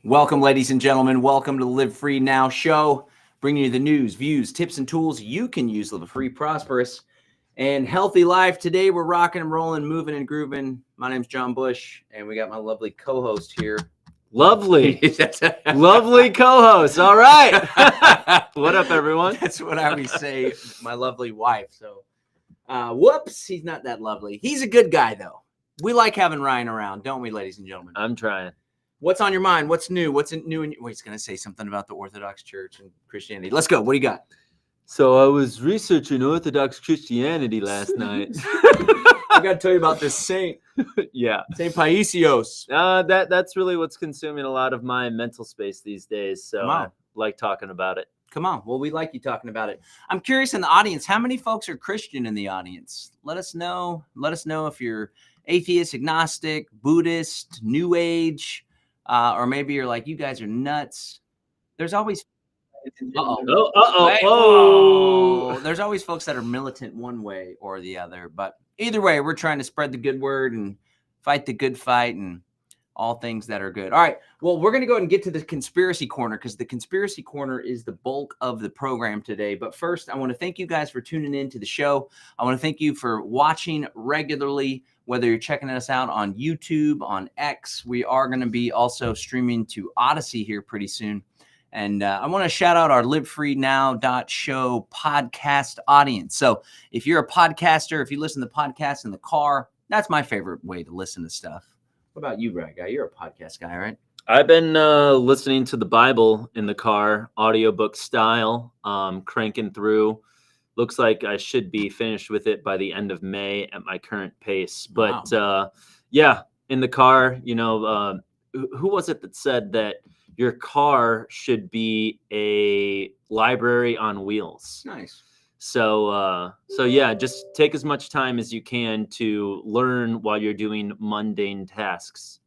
Welcome, ladies and gentlemen. Welcome to the Live Free Now show, bringing you the news, views, tips, and tools you can use to live a free, prosperous, and healthy life. Today, we're rocking and rolling, moving and grooving. My name's John Bush, and we got my lovely co-host here. Lovely co-host. All right. What up, everyone? That's what I always say, my lovely wife. So, whoops, he's not that lovely. He's a good guy, though. We like having Ryan around, don't we, ladies and gentlemen? I'm trying. What's on your mind? What's new? What's new? He's going to say something about the Orthodox Church and Christianity. Let's go. What do you got? So I was researching Orthodox Christianity last night. I got to tell you about this saint. Yeah. Saint Paisios. That's really what's consuming a lot of my mental space these days. So I like talking about it. Come on. Well, we like you talking about it. I'm curious in the audience, how many folks are Christian in the audience? Let us know. Let us know if you're atheist, agnostic, Buddhist, New Age, or maybe you're like, you guys are nuts. There's always there's always folks that are militant one way or the other. But either way, we're trying to spread the good word and fight the good fight and all things that are good. All right. Well, we're going to go ahead and get to the conspiracy corner because the conspiracy corner is the bulk of the program today. But first, I want to thank you guys for tuning in to the show. I want to thank you for watching regularly, whether you're checking us out on YouTube, on X. We are going to be also streaming to Odyssey here pretty soon. And I want to shout out our livefreenow.show podcast audience. So if you're a podcaster, if you listen to podcasts in the car, that's my favorite way to listen to stuff. What about you, Brad Guy? You're a podcast guy, right? I've been listening to the Bible in the car, audiobook style, cranking through. Looks like I should be finished with it by the end of May at my current pace. But yeah, in the car, who was it that said that your car should be a library on wheels? Nice. So yeah, just take as much time as you can to learn while you're doing mundane tasks.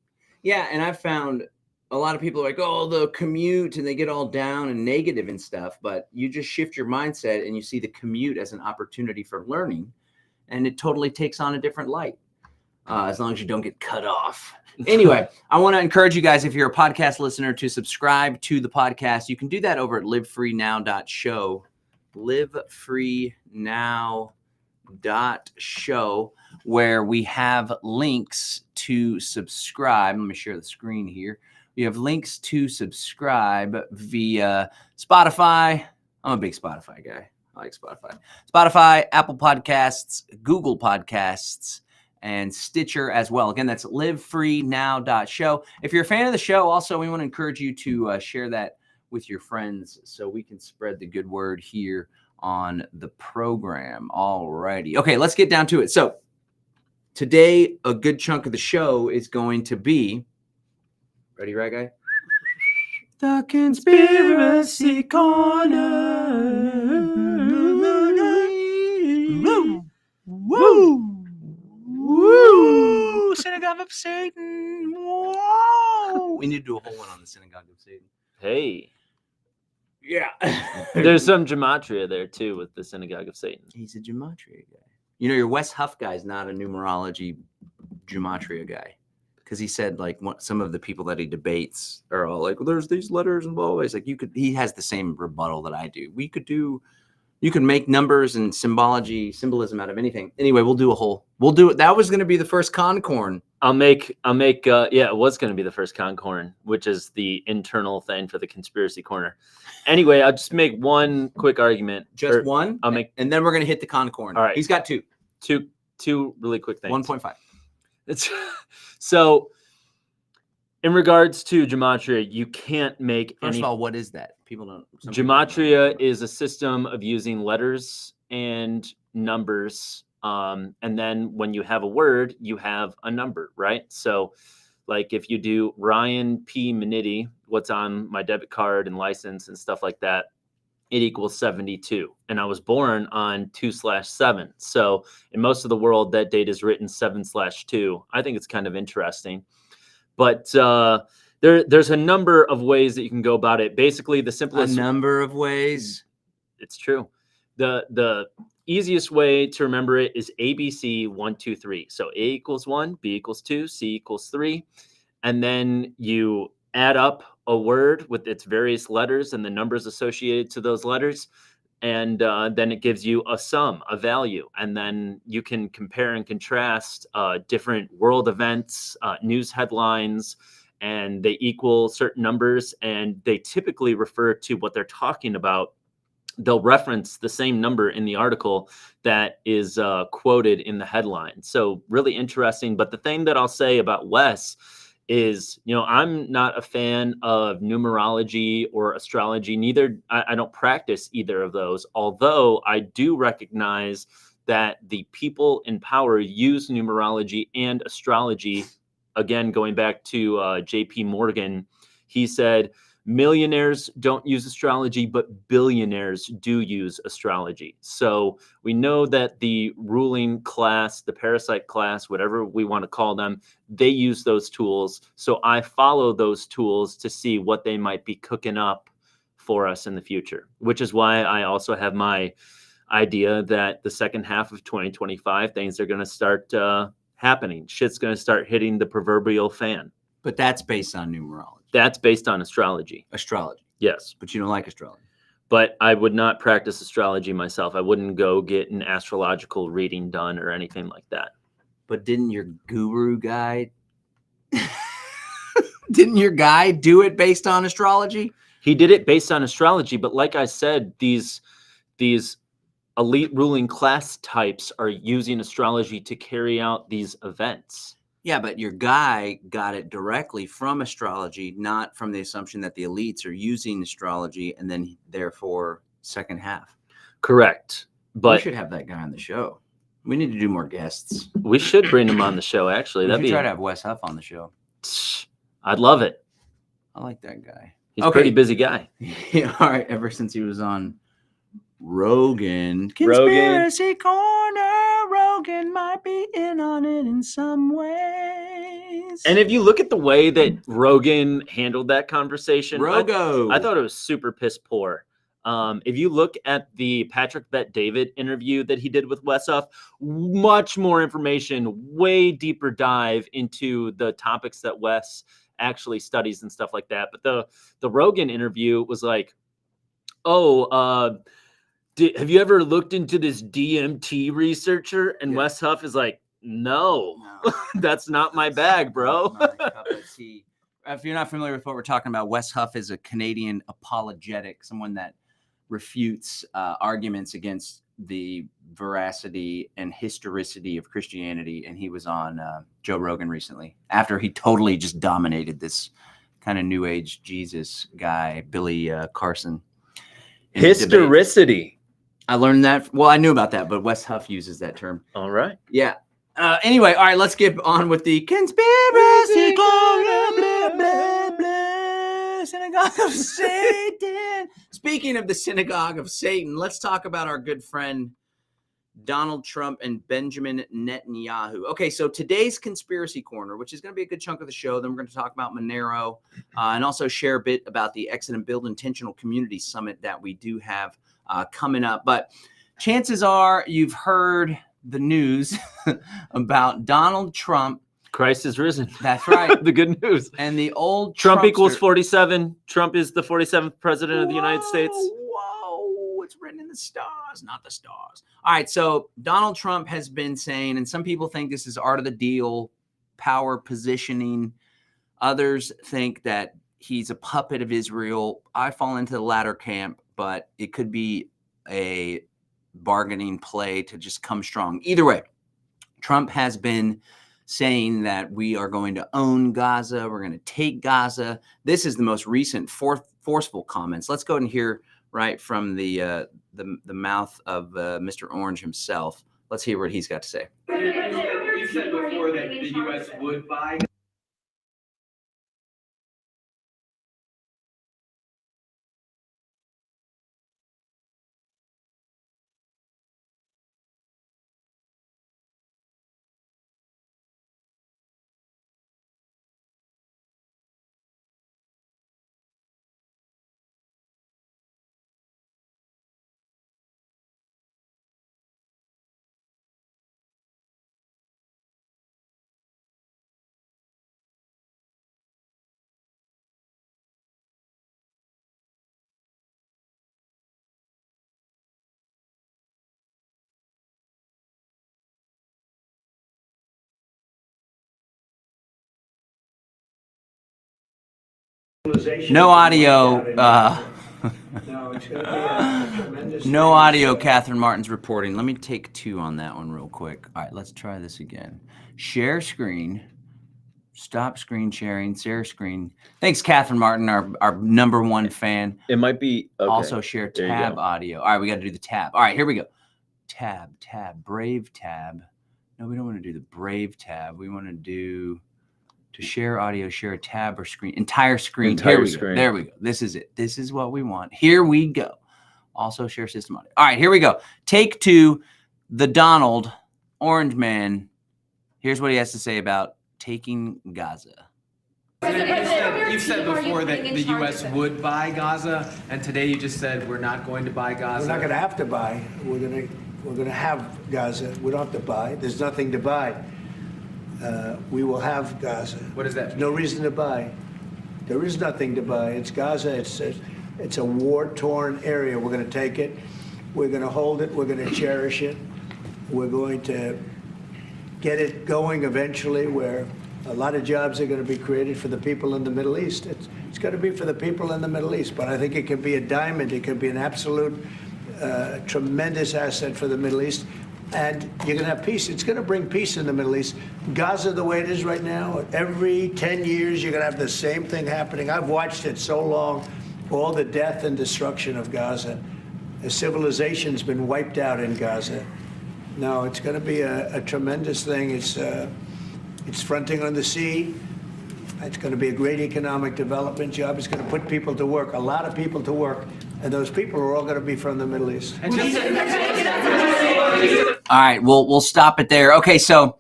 Yeah, and I've found a lot of people are like, oh, the commute, and they get all down and negative and stuff. But you just shift your mindset and you see the commute as an opportunity for learning, and it totally takes on a different light. As long as you don't get cut off. Anyway, I want to encourage you guys, if you're a podcast listener, to subscribe to the podcast. You can do that over at livefreenow.show. livefreenow.show, where we have links to subscribe. Let me share the screen here. We have links to subscribe via Spotify. I'm a big Spotify guy. I like Spotify, Apple Podcasts, Google Podcasts, and Stitcher as well. Again, that's livefreenow.show. If you're a fan of the show, also, we want to encourage you to share that with your friends so we can spread the good word here on the program. Alrighty. Okay, let's get down to it. So today, a good chunk of the show is going to be, ready, right, guy? The Conspiracy Corner. Woo! Woo! Synagogue of Satan. Whoa! We need to do a whole one on the Synagogue of Satan. Hey. Yeah. There's some gematria there, too, with the Synagogue of Satan. He's a gematria guy. You know, your Wes Huff guy is not a numerology gematria guy. Because he said, like, some of the people that he debates are all like, well, there's these letters and blah, blah, blah. He's like, he has the same rebuttal that I do. You can make numbers and symbolism out of anything. Anyway, we'll do it. That was going to be the first Concorn. It was going to be the first Concorn, which is the internal thing for the Conspiracy Corner. Anyway, I'll just make one quick argument. One? And then we're going to hit the Concorn. All right. He's got two. Two really quick things. 1.5. So in regards to gematria, you can't make First of all, what is that? People don't. Gematria is a system of using letters and numbers. And then when you have a word, you have a number, right? So like if you do Ryan P. Maniti, what's on my debit card and license and stuff like that, it equals 72. And I was born on 2/7. So in most of the world, that date is written 7/2. I think it's kind of interesting. But there's a number of ways that you can go about it. Basically, the simplest... A number of ways? It's true. The easiest way to remember it is ABC 1, 2, 3. So A equals 1, B equals 2, C equals 3. And then you add up a word with its various letters and the numbers associated to those letters. And then it gives you a sum, a value. And then you can compare and contrast different world events, news headlines, and they equal certain numbers. And they typically refer to what they're talking about. They'll reference the same number in the article that is quoted in the headline. So really interesting. But the thing that I'll say about Wes is, I'm not a fan of numerology or astrology. Neither, I don't practice either of those. Although I do recognize that the people in power use numerology and astrology. Again, going back to J.P. Morgan, he said, millionaires don't use astrology, but billionaires do use astrology. So we know that the ruling class, the parasite class, whatever we want to call them, they use those tools. So I follow those tools to see what they might be cooking up for us in the future, which is why I also have my idea that the second half of 2025, things are going to start happening. Shit's going to start hitting the proverbial fan. But that's based on numerology. That's based on astrology. Astrology. Yes. But you don't like astrology. But I would not practice astrology myself. I wouldn't go get an astrological reading done or anything like that. But didn't your guru guy didn't your guy do it based on astrology? He did it based on astrology, but like I said, these elite ruling class types are using astrology to carry out these events. Yeah, but your guy got it directly from astrology, not from the assumption that the elites are using astrology and then therefore second half. Correct. But we should have that guy on the show. We need to do more guests. We should bring him on the show, actually. That'd be try to have Wes Huff on the show. I'd love it. I like that guy. He's a pretty busy guy. Yeah, all right. Ever since he was on Rogan. Conspiracy Corner. Rogan might be in on it in some ways. And if you look at the way that Rogan handled that conversation, I thought it was super piss poor. If you look at the Patrick Bet David interview that he did with Wes Huff, much more information, way deeper dive into the topics that Wes actually studies and stuff like that. But the Rogan interview was like, have you ever looked into this DMT researcher? And Wes Huff is like, no. That's not my bag, bro. If you're not familiar with what we're talking about, Wes Huff is a Canadian apologetic, someone that refutes arguments against the veracity and historicity of Christianity. And he was on Joe Rogan recently after he totally just dominated this kind of new age Jesus guy, Billy Carson. Historicity. I learned that. Well, I knew about that, but Wes Huff uses that term. All right. Yeah. Anyway, all right, let's get on with the conspiracy synagogue of Satan. Speaking of the synagogue of Satan, let's talk about our good friend Donald Trump and Benjamin Netanyahu. Okay, so today's conspiracy corner, which is going to be a good chunk of the show, then we're going to talk about Monero and also share a bit about the Exit and Build Intentional Community Summit that we do have coming up. But chances are you've heard the news about Donald Trump. Christ is risen. That's right. The good news. And the old Trump equals 47. Trump is the 47th president of the United States. Whoa, it's written in the stars, not the stars. All right, so Donald Trump has been saying, and some people think this is art of the deal, power positioning. Others think that he's a puppet of Israel. I fall into the latter camp, but it could be a bargaining play to just come strong. Either way, Trump has been saying that we are going to own Gaza. We're going to take Gaza. This is the most recent forceful comments. Let's go and hear right from the mouth of Mr. Orange himself. Let's hear what he's got to say. You said before that the U.S. would buy No audio. No, it's going to be a tremendous No thing. audio. Catherine Martin's reporting. Let me take 2 on that one real quick. All right, let's try this again. Share screen. Stop screen sharing. Share screen. Thanks, Catherine Martin, our #1 fan. It might be okay. Also share There you tab go. audio. All right, we got to do the tab. All right, here we go. Tab, Brave tab. No, we don't want to do the Brave tab. We want to do to share audio, share a tab or screen. Entire screen. Entire Here we screen. go. There we go. This is it. This is what we want. Here we go. Also share system audio. All right, here we go. Take 2, the Donald, Orange Man. Here's what he has to say about taking Gaza. You've said before that the U.S. would buy Gaza, and today you just said we're not going to buy Gaza. We're not going to have to buy. We're going to have Gaza. We don't have to buy. There's nothing to buy. We will have Gaza. What does that There's mean? no reason to buy. There is nothing to buy. It's Gaza. It's a war-torn area. We're going to take it. We're going to hold it. We're going to cherish it. We're going to get it going eventually, where a lot of jobs are going to be created for the people in the Middle East. It's going to be for the people in the Middle East, but I think it can be a diamond. It can be an absolute tremendous asset for the Middle East. And you're going to have peace. It's going to bring peace in the Middle East. Gaza, the way it is right now, every 10 years, you're going to have the same thing happening. I've watched it so long, all the death and destruction of Gaza. The civilization's been wiped out in Gaza. No, it's going to be a tremendous thing. It's fronting on the sea. It's going to be a great economic development job. It's going to put people to work, a lot of people to work. And those people are all going to be from the Middle East. And just All right, we'll stop it there. Okay, so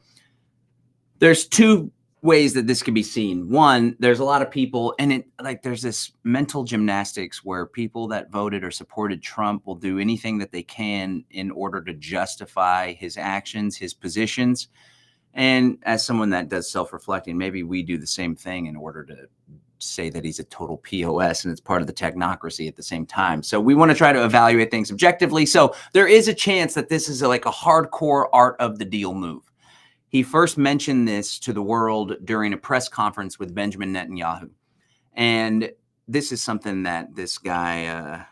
there's 2 ways that this could be seen. One, there's a lot of people, and there's this mental gymnastics where people that voted or supported Trump will do anything that they can in order to justify his actions, his positions. And as someone that does self-reflecting, maybe we do the same thing in order to say that he's a total POS and it's part of the technocracy at the same time. So we want to try to evaluate things objectively. So there is a chance that this is like a hardcore art of the deal move. He first mentioned this to the world during a press conference with Benjamin Netanyahu. And this is something that this guy,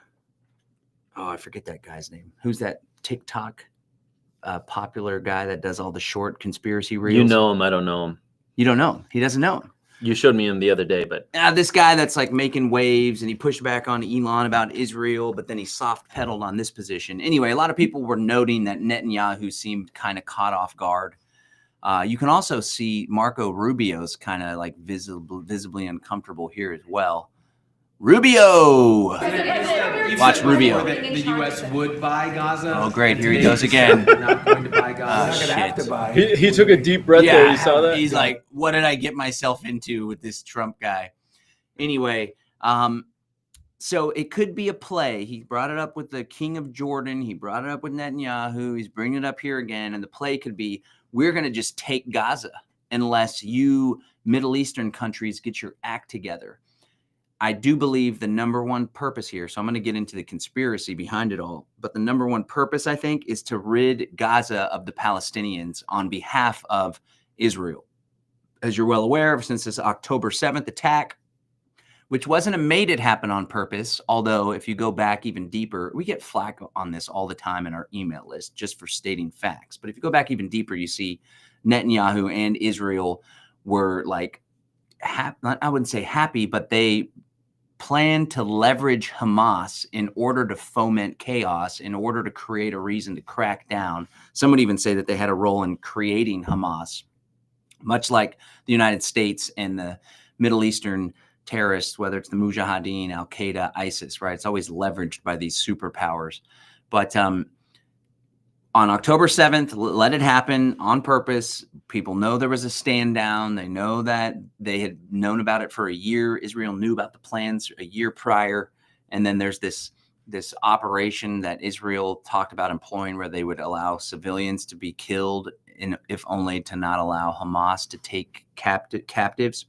I forget that guy's name. Who's that TikTok popular guy that does all the short conspiracy reels? You know him. I don't know him. You don't know him. He doesn't know him. You showed me him the other day, but This guy that's like making waves, and he pushed back on Elon about Israel, but then he soft pedaled on this position. Anyway, a lot of people were noting that Netanyahu seemed kind of caught off guard. You can also see Marco Rubio's kind of like visibly uncomfortable here as well. Rubio! Watch Rubio. That the U.S. would buy Gaza. Oh, great. and Here he today goes you said again. We're not going to buy We're Gaza. not going to have shit. to buy. he took a deep breath there. You saw that? He's like, what did I get myself into with this Trump guy? Anyway, so it could be a play. He brought it up with the king of Jordan. He brought it up with Netanyahu. He's bringing it up here again. And the play could be, we're going to just take Gaza unless you Middle Eastern countries get your act together. I do believe the #1 purpose here, so I'm going to get into the conspiracy behind it all, but the #1 purpose, I think, is to rid Gaza of the Palestinians on behalf of Israel. As you're well aware, ever since this October 7th attack, which wasn't a made it happen on purpose, although if you go back even deeper, we get flack on this all the time in our email list just for stating facts. But if you go back even deeper, you see Netanyahu and Israel were like, I wouldn't say happy, but they plan to leverage Hamas in order to foment chaos, in order to create a reason to crack down. Some would even say that they had a role in creating Hamas, much like the United States and the Middle Eastern terrorists, whether it's the Mujahideen, Al-Qaeda, ISIS, right? It's always leveraged by these superpowers. But on October 7th, let it happen on purpose. People know there was a stand down. They know that they had known about it for a year. Israel knew about the plans a year prior. And then there's this operation that Israel talked about employing where they would allow civilians to be killed, if only to not allow Hamas to take captives.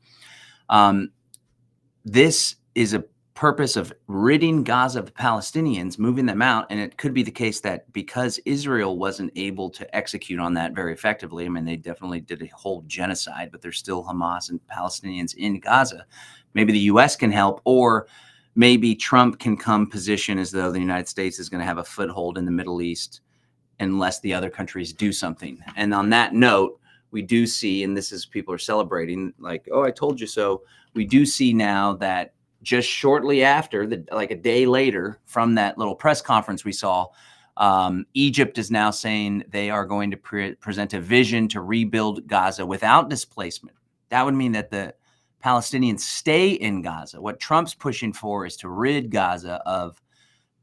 This is a purpose of ridding Gaza of the Palestinians, moving them out. And it could be the case that because Israel wasn't able to execute on that very effectively, I mean, they definitely did a whole genocide, but there's still Hamas and Palestinians in Gaza. Maybe the U.S. can help, or maybe Trump can come position as though the United States is going to have a foothold in the Middle East unless the other countries do something. And on that note, we do see, and this is people are celebrating like, oh, I told you so. We do see now that just shortly after, like a day later from that little press conference we saw, Egypt is now saying they are going to present a vision to rebuild Gaza without displacement. That would mean that the Palestinians stay in Gaza. What Trump's pushing for is to rid Gaza of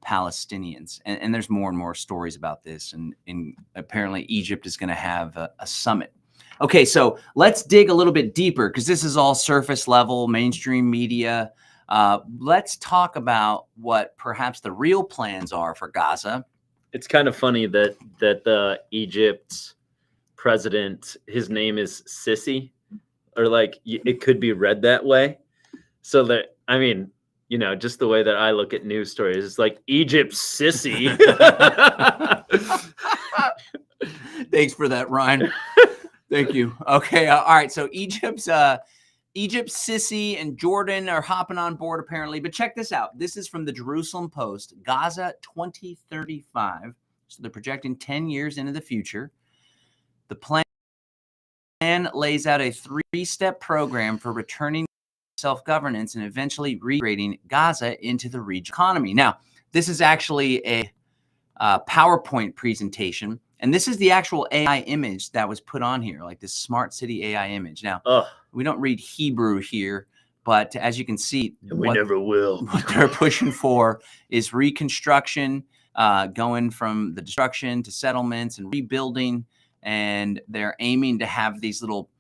Palestinians. And there's more and more stories about this. And apparently Egypt is going to have a summit. Okay, so let's dig a little bit deeper because this is all surface level, mainstream media. Let's talk about what perhaps the real plans are for Gaza. It's kind of funny that the Egypt president, his name is Sisi, or like it could be read that way. So that, I mean, you know, just the way that I look at news stories, it's like Egypt Sisi. Thanks for that, Ryan. Thank you. Okay. All right. So Egypt, Sisi, and Jordan are hopping on board apparently. But check this out. This is from the Jerusalem Post, Gaza 2035. So they're projecting 10 years into the future. The plan lays out a 3-step program for returning self-governance and eventually recreating Gaza into the region economy. Now, this is actually a PowerPoint presentation. And this is the actual AI image that was put on here, like this smart city AI image. Now, we don't read Hebrew here, but as you can see, we never will. What they're pushing for is reconstruction, going from the destruction to settlements and rebuilding. And they're aiming to have these little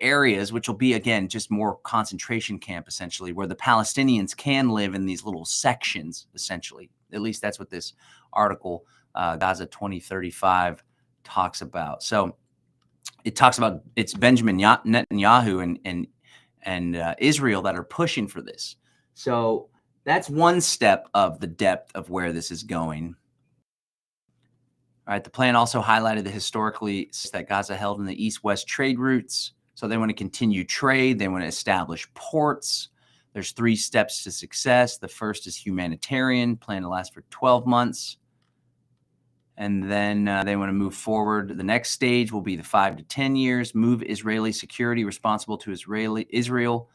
areas, which will be, again, just more concentration camp, essentially, where the Palestinians can live in these little sections, essentially. At least that's what this article Gaza 2035 talks about. So it talks about it's Benjamin Netanyahu and Israel that are pushing for this. So that's one step of the depth of where this is going. All right. The plan also highlighted the historically that Gaza held in the east-west trade routes. So they want to continue trade. They want to establish ports. There's 3 steps to success. The first is humanitarian, plan to last for 12 months. And then they want to move forward. The next stage will be the 5 to 10 years. Move Israeli security responsible to Israel.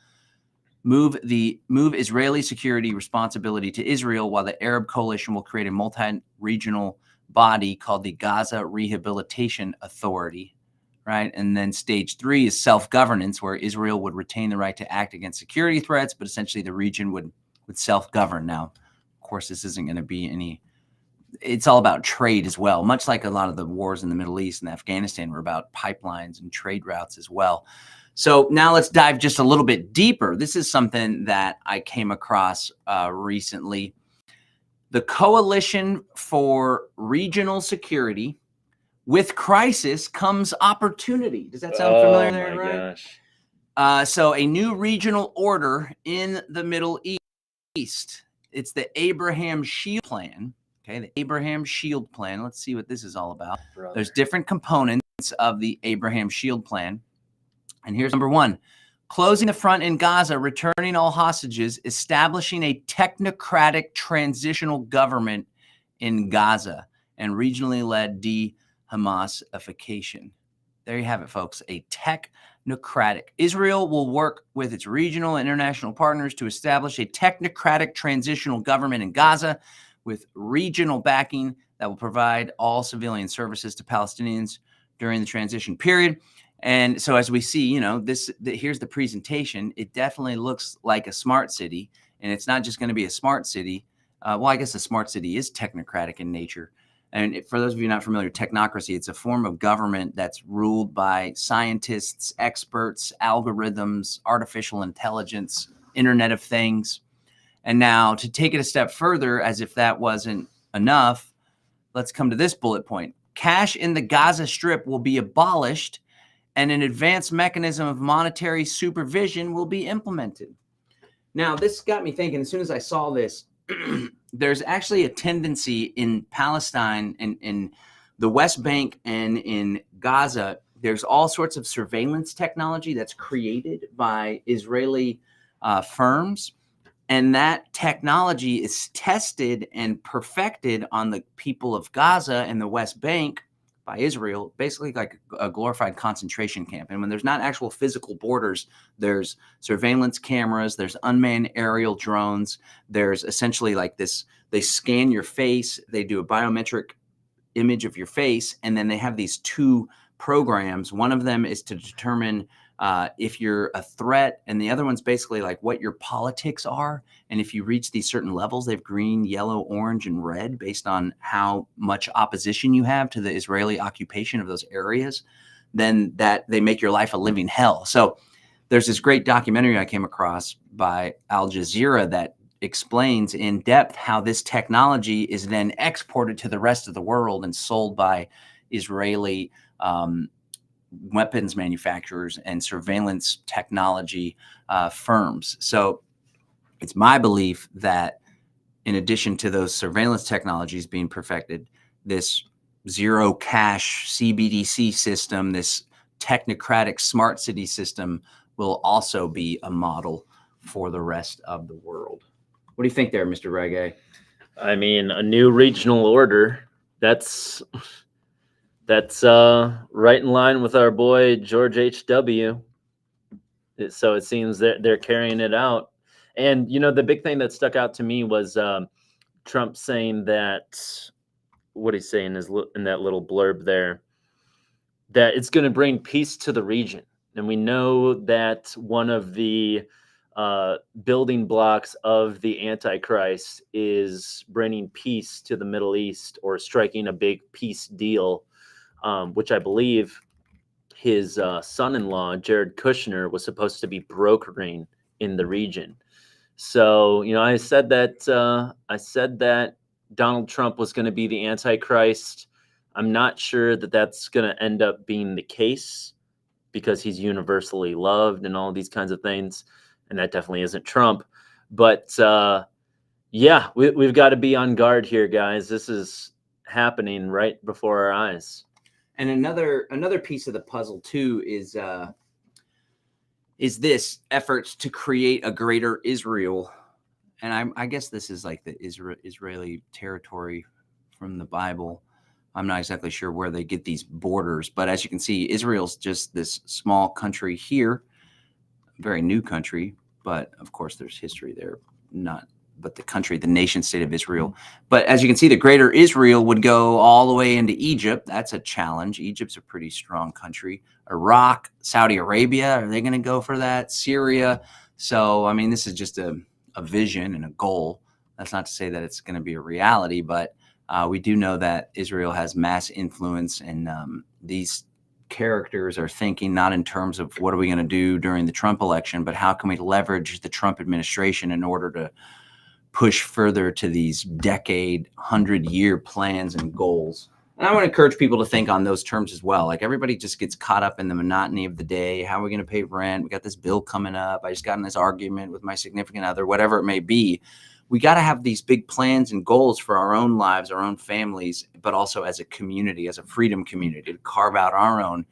Move Israeli security responsibility to Israel, while the Arab coalition will create a multi-regional body called the Gaza Rehabilitation Authority. Right. And then stage 3 is self-governance, where Israel would retain the right to act against security threats, but essentially the region would self-govern. Now, of course, this isn't going to be any. It's all about trade as well, much like a lot of the wars in the Middle East and Afghanistan were about pipelines and trade routes as well. So now let's dive just a little bit deeper. This is something that I came across recently. The Coalition for Regional Security. With crisis comes opportunity. Does that sound familiar there, right? Gosh. So a new regional order in the Middle East. It's the Abraham Shield Plan. Okay, the Abraham Shield Plan. Let's see what this is all about. Brother. There's different components of the Abraham Shield Plan. And here's number 1. Closing the front in Gaza, returning all hostages, establishing a technocratic transitional government in Gaza, and regionally led de-Hamasification. There you have it, folks. A technocratic. Israel will work with its regional and international partners to establish a technocratic transitional government in Gaza with regional backing that will provide all civilian services to Palestinians during the transition period. And so as we see, you know, here's the presentation. It definitely looks like a smart city, and it's not just going to be a smart city. Well, I guess a smart city is technocratic in nature. And for those of you not familiar, technocracy, it's a form of government that's ruled by scientists, experts, algorithms, artificial intelligence, Internet of Things. And now to take it a step further, as if that wasn't enough, let's come to this bullet point. Cash in the Gaza Strip will be abolished, and an advanced mechanism of monetary supervision will be implemented. Now, this got me thinking. As soon as I saw this, there's actually a tendency in Palestine and in the West Bank and in Gaza. There's all sorts of surveillance technology that's created by Israeli firms. And that technology is tested and perfected on the people of Gaza and the West Bank by Israel, basically like a glorified concentration camp. And when there's not actual physical borders, there's surveillance cameras, there's unmanned aerial drones, there's essentially like this, they scan your face, they do a biometric image of your face, and then they have these two programs. One of them is to determine if you're a threat, and the other one's basically like what your politics are. And if you reach these certain levels, they have green, yellow, orange, and red based on how much opposition you have to the Israeli occupation of those areas, then that they make your life a living hell. So there's this great documentary I came across by Al Jazeera that explains in depth how this technology is then exported to the rest of the world and sold by Israeli weapons manufacturers and surveillance technology firms. So it's my belief that in addition to those surveillance technologies being perfected, this zero cash CBDC system, this technocratic smart city system will also be a model for the rest of the world. What do you think there, Mr. Reggae? I mean, a new regional order. That's right in line with our boy George H.W. So it seems that they're carrying it out. And the big thing that stuck out to me was Trump saying that, what he's saying is in that little blurb there, that it's going to bring peace to the region. And we know that one of the building blocks of the Antichrist is bringing peace to the Middle East, or striking a big peace deal, which I believe his son-in-law, Jared Kushner, was supposed to be brokering in the region. So, I said that Donald Trump was going to be the Antichrist. I'm not sure that that's going to end up being the case, because he's universally loved and all these kinds of things. And that definitely isn't Trump. But yeah, we've got to be on guard here, guys. This is happening right before our eyes. And another piece of the puzzle too is this efforts to create a greater Israel. And I guess this is like the Israeli territory from the Bible. I'm not exactly sure where they get these borders, but as you can see, Israel's just this small country here, very new country, but of course there's history there, but the nation state of Israel. But as you can see, the greater Israel would go all the way into Egypt. That's a challenge. Egypt's a pretty strong country. Iraq, Saudi Arabia, are they going to go for that? Syria. So, I mean, this is just a vision and a goal. That's not to say that it's going to be a reality, but we do know that Israel has mass influence, and these characters are thinking not in terms of what are we going to do during the Trump election, but how can we leverage the Trump administration in order to push further to these decade, 100-year plans and goals. And I want to encourage people to think on those terms as well. Like, everybody just gets caught up in the monotony of the day. How are we going to pay rent? We got this bill coming up. I just got in this argument with my significant other, whatever it may be. We got to have these big plans and goals for our own lives, our own families, but also as a community, as a freedom community, to carve out our own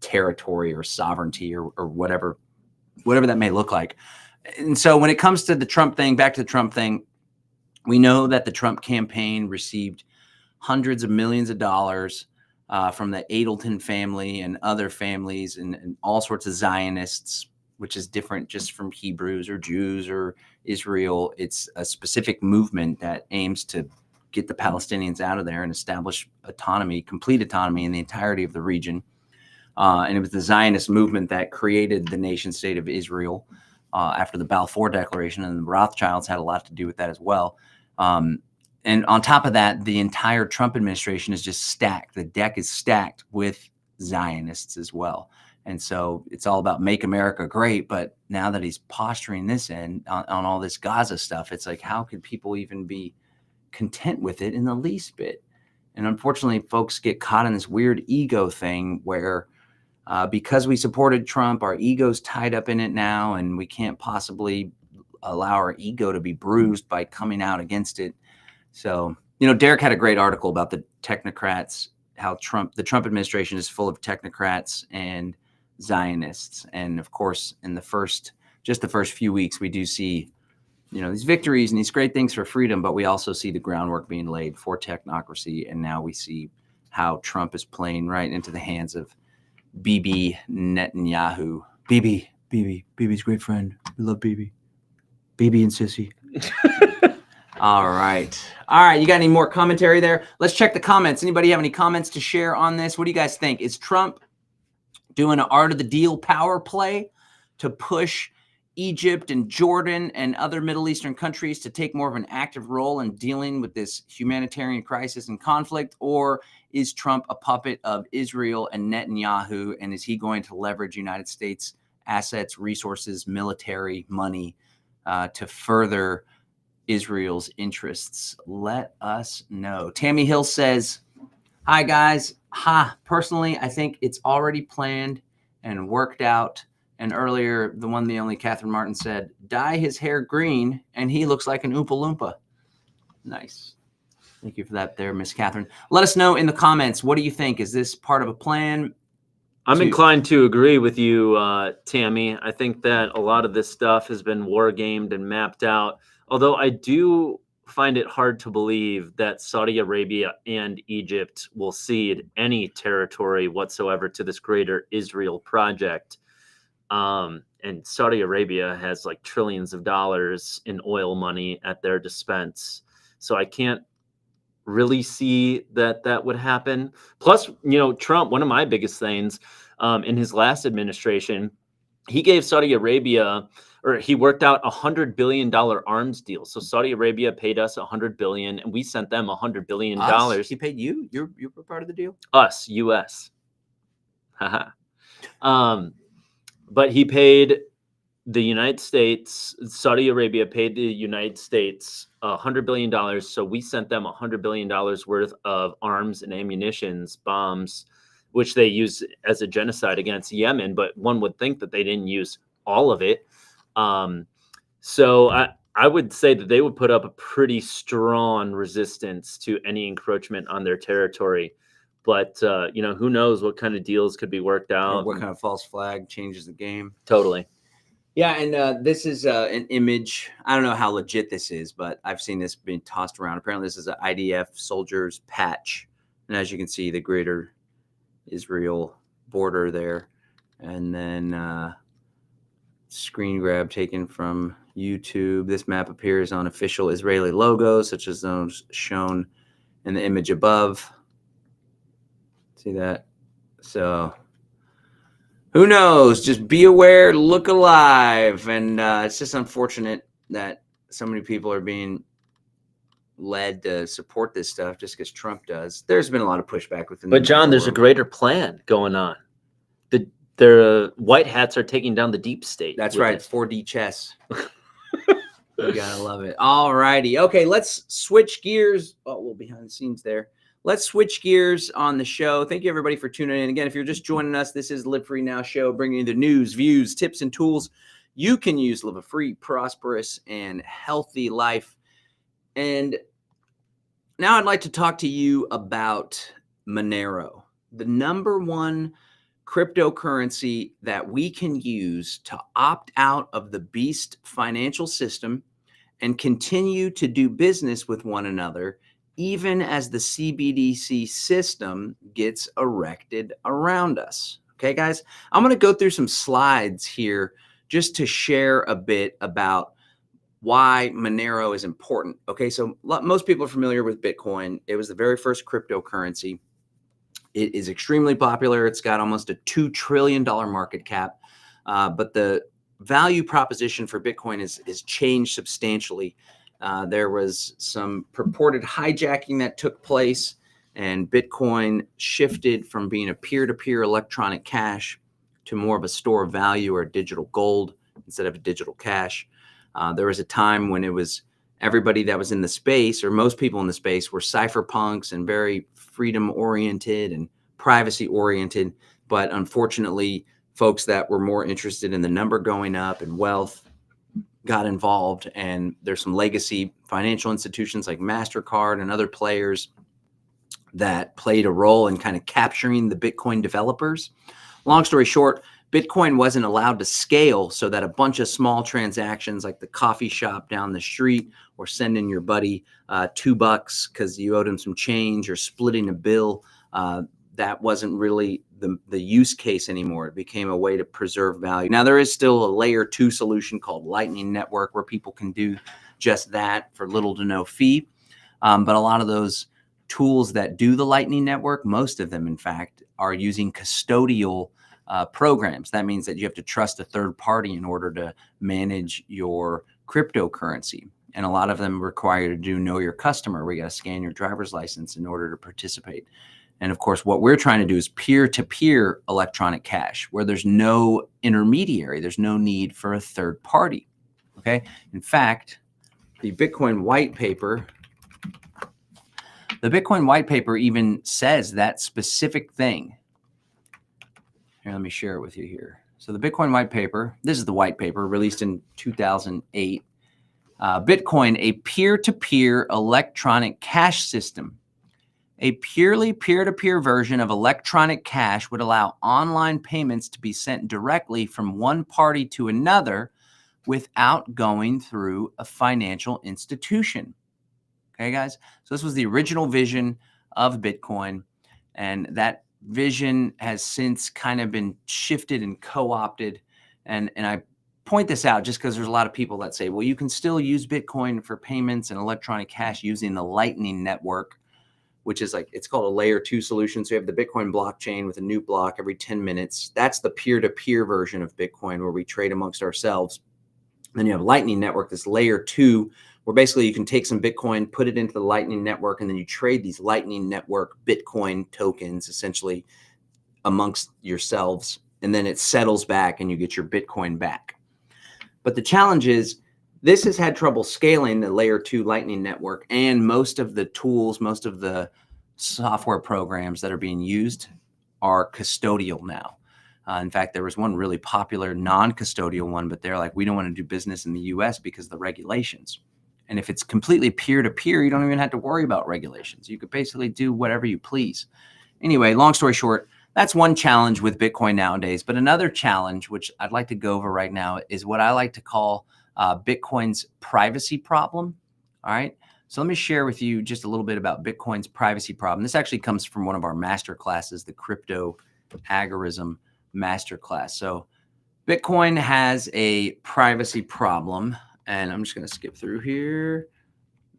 territory or sovereignty or whatever that may look like. And so when it comes to the Trump thing, back to the Trump thing, we know that the Trump campaign received hundreds of millions of dollars from the Adelton family and other families and all sorts of Zionists, which is different just from Hebrews or Jews or Israel. It's a specific movement that aims to get the Palestinians out of there and establish autonomy, complete autonomy in the entirety of the region. And it was the Zionist movement that created the nation state of Israel after the Balfour Declaration, and the Rothschilds had a lot to do with that as well. And on top of that, the entire Trump administration is just stacked. The deck is stacked with Zionists as well. And so it's all about make America great. But now that he's posturing this in on all this Gaza stuff, it's like, how could people even be content with it in the least bit? And unfortunately, folks get caught in this weird ego thing where because we supported Trump, our ego's tied up in it now, and we can't possibly allow our ego to be bruised by coming out against it. So, Derek had a great article about the technocrats, how the Trump administration is full of technocrats and Zionists. And of course, in the first few weeks, we do see, these victories and these great things for freedom, but we also see the groundwork being laid for technocracy. And now we see how Trump is playing right into the hands of Bibi Netanyahu. Bibi's great friend. We love Bibi and Sissy. All right. You got any more commentary there? Let's check the comments. Anybody have any comments to share on this? What do you guys think? Is Trump doing an art of the deal power play to push Egypt and Jordan and other Middle Eastern countries to take more of an active role in dealing with this humanitarian crisis and conflict? Or is Trump a puppet of Israel and Netanyahu? And is he going to leverage United States assets, resources, military, money to further Israel's interests? Let us know. Tammy Hill says, hi, guys. Personally, I think it's already planned and worked out. And earlier, the only Catherine Martin said, dye his hair green, and he looks like an Oompa Loompa. Nice. Thank you for that there, Miss Catherine. Let us know in the comments. What do you think? Is this part of a plan? I'm inclined to agree with you, Tammy. I think that a lot of this stuff has been war gamed and mapped out. Although I do find it hard to believe that Saudi Arabia and Egypt will cede any territory whatsoever to this greater Israel project. And Saudi Arabia has like trillions of dollars in oil money at their dispense. So I can't really see that would happen. Plus, Trump, one of my biggest things in his last administration, he gave Saudi Arabia, or he worked out $100 billion arms deal. So Saudi Arabia paid us $100 billion, and we sent them $100 billion. He paid you? You were part of the deal? Us, U.S. But he paid the United States, Saudi Arabia paid the United States $100 billion. So we sent them $100 billion worth of arms and ammunitions, bombs, which they use as a genocide against Yemen. But one would think that they didn't use all of it. So I would say that they would put up a pretty strong resistance to any encroachment on their territory. But, who knows what kind of deals could be worked out. Or what kind of false flag changes the game. Totally. Yeah, and this is an image. I don't know how legit this is, but I've seen this being tossed around. Apparently, this is an IDF soldiers patch. And as you can see, the greater Israel border there. And then screen grab taken from YouTube. This map appears on official Israeli logos, such as those shown in the image above. See that? So who knows? Just be aware, look alive. And it's just unfortunate that so many people are being led to support this stuff just because Trump does. There's been a lot of pushback within. But John, there's a greater plan going on. The white hats are taking down the deep state. That's right. 4D chess. You gotta love it. All righty. Okay, let's switch gears. Oh, a little behind the scenes there. Let's switch gears on the show. Thank you, everybody, for tuning in. Again, if you're just joining us, this is Live Free Now show, bringing you the news, views, tips, and tools you can use to live a free, prosperous, and healthy life. And now I'd like to talk to you about Monero, the #1 cryptocurrency that we can use to opt out of the beast financial system and continue to do business with one another, even as the CBDC system gets erected around us. Okay, guys, I'm going to go through some slides here just to share a bit about why Monero is important. Okay, so most people are familiar with Bitcoin. It was the very first cryptocurrency. It is extremely popular. It's got almost a $2 trillion market cap, but the value proposition for Bitcoin is changed substantially. There was some purported hijacking that took place, and Bitcoin shifted from being a peer-to-peer electronic cash to more of a store of value or digital gold instead of a digital cash. There was a time when it was everybody that was in the space, or most people in the space, were cypherpunks and very freedom-oriented and privacy-oriented. But unfortunately, folks that were more interested in the number going up and wealth got involved, and there's some legacy financial institutions like MasterCard and other players that played a role in kind of capturing the Bitcoin developers. Long story short, Bitcoin wasn't allowed to scale so that a bunch of small transactions like the coffee shop down the street, or sending your buddy $2 because you owed him some change, or splitting a bill, that wasn't really the use case anymore. It became a way to preserve value. Now, there is still a layer 2 solution called Lightning Network where people can do just that for little to no fee. But a lot of those tools that do the Lightning Network, most of them, in fact, are using custodial programs. That means that you have to trust a third party in order to manage your cryptocurrency. And a lot of them require you to do know your customer, where you got to scan your driver's license in order to participate. And of course, what we're trying to do is peer-to-peer electronic cash, where there's no intermediary. There's no need for a third party. Okay. In fact, the Bitcoin white paper even says that specific thing. Here, let me share it with you here. So the Bitcoin white paper, this is the white paper released in 2008. Bitcoin, a peer-to-peer electronic cash system. A purely peer-to-peer version of electronic cash would allow online payments to be sent directly from one party to another without going through a financial institution. Okay, guys? So this was the original vision of Bitcoin, and that vision has since kind of been shifted and co-opted. And I point this out just because there's a lot of people that say, well, you can still use Bitcoin for payments and electronic cash using the Lightning Network, which is like, it's called a layer 2 solution. So you have the Bitcoin blockchain with a new block every 10 minutes. That's the peer-to-peer version of Bitcoin, where we trade amongst ourselves. Then you have Lightning Network, this layer 2, where basically you can take some Bitcoin, put it into the Lightning Network, and then you trade these Lightning Network Bitcoin tokens essentially amongst yourselves. And then it settles back and you get your Bitcoin back. But the challenge is, this has had trouble scaling, the layer 2 Lightning Network, and most of the tools, most of the software programs that are being used are custodial now. In fact, there was one really popular non-custodial one, but they're like, we don't want to do business in the US because of the regulations. And if it's completely peer-to-peer, you don't even have to worry about regulations. You could basically do whatever you please. Anyway, long story short, that's one challenge with Bitcoin nowadays. But another challenge, which I'd like to go over right now, is what I like to call Bitcoin's privacy problem. All right. So let me share with you just a little bit about Bitcoin's privacy problem. This actually comes from one of our master classes, the Crypto Agorism Masterclass. So Bitcoin has a privacy problem, and I'm just going to skip through here.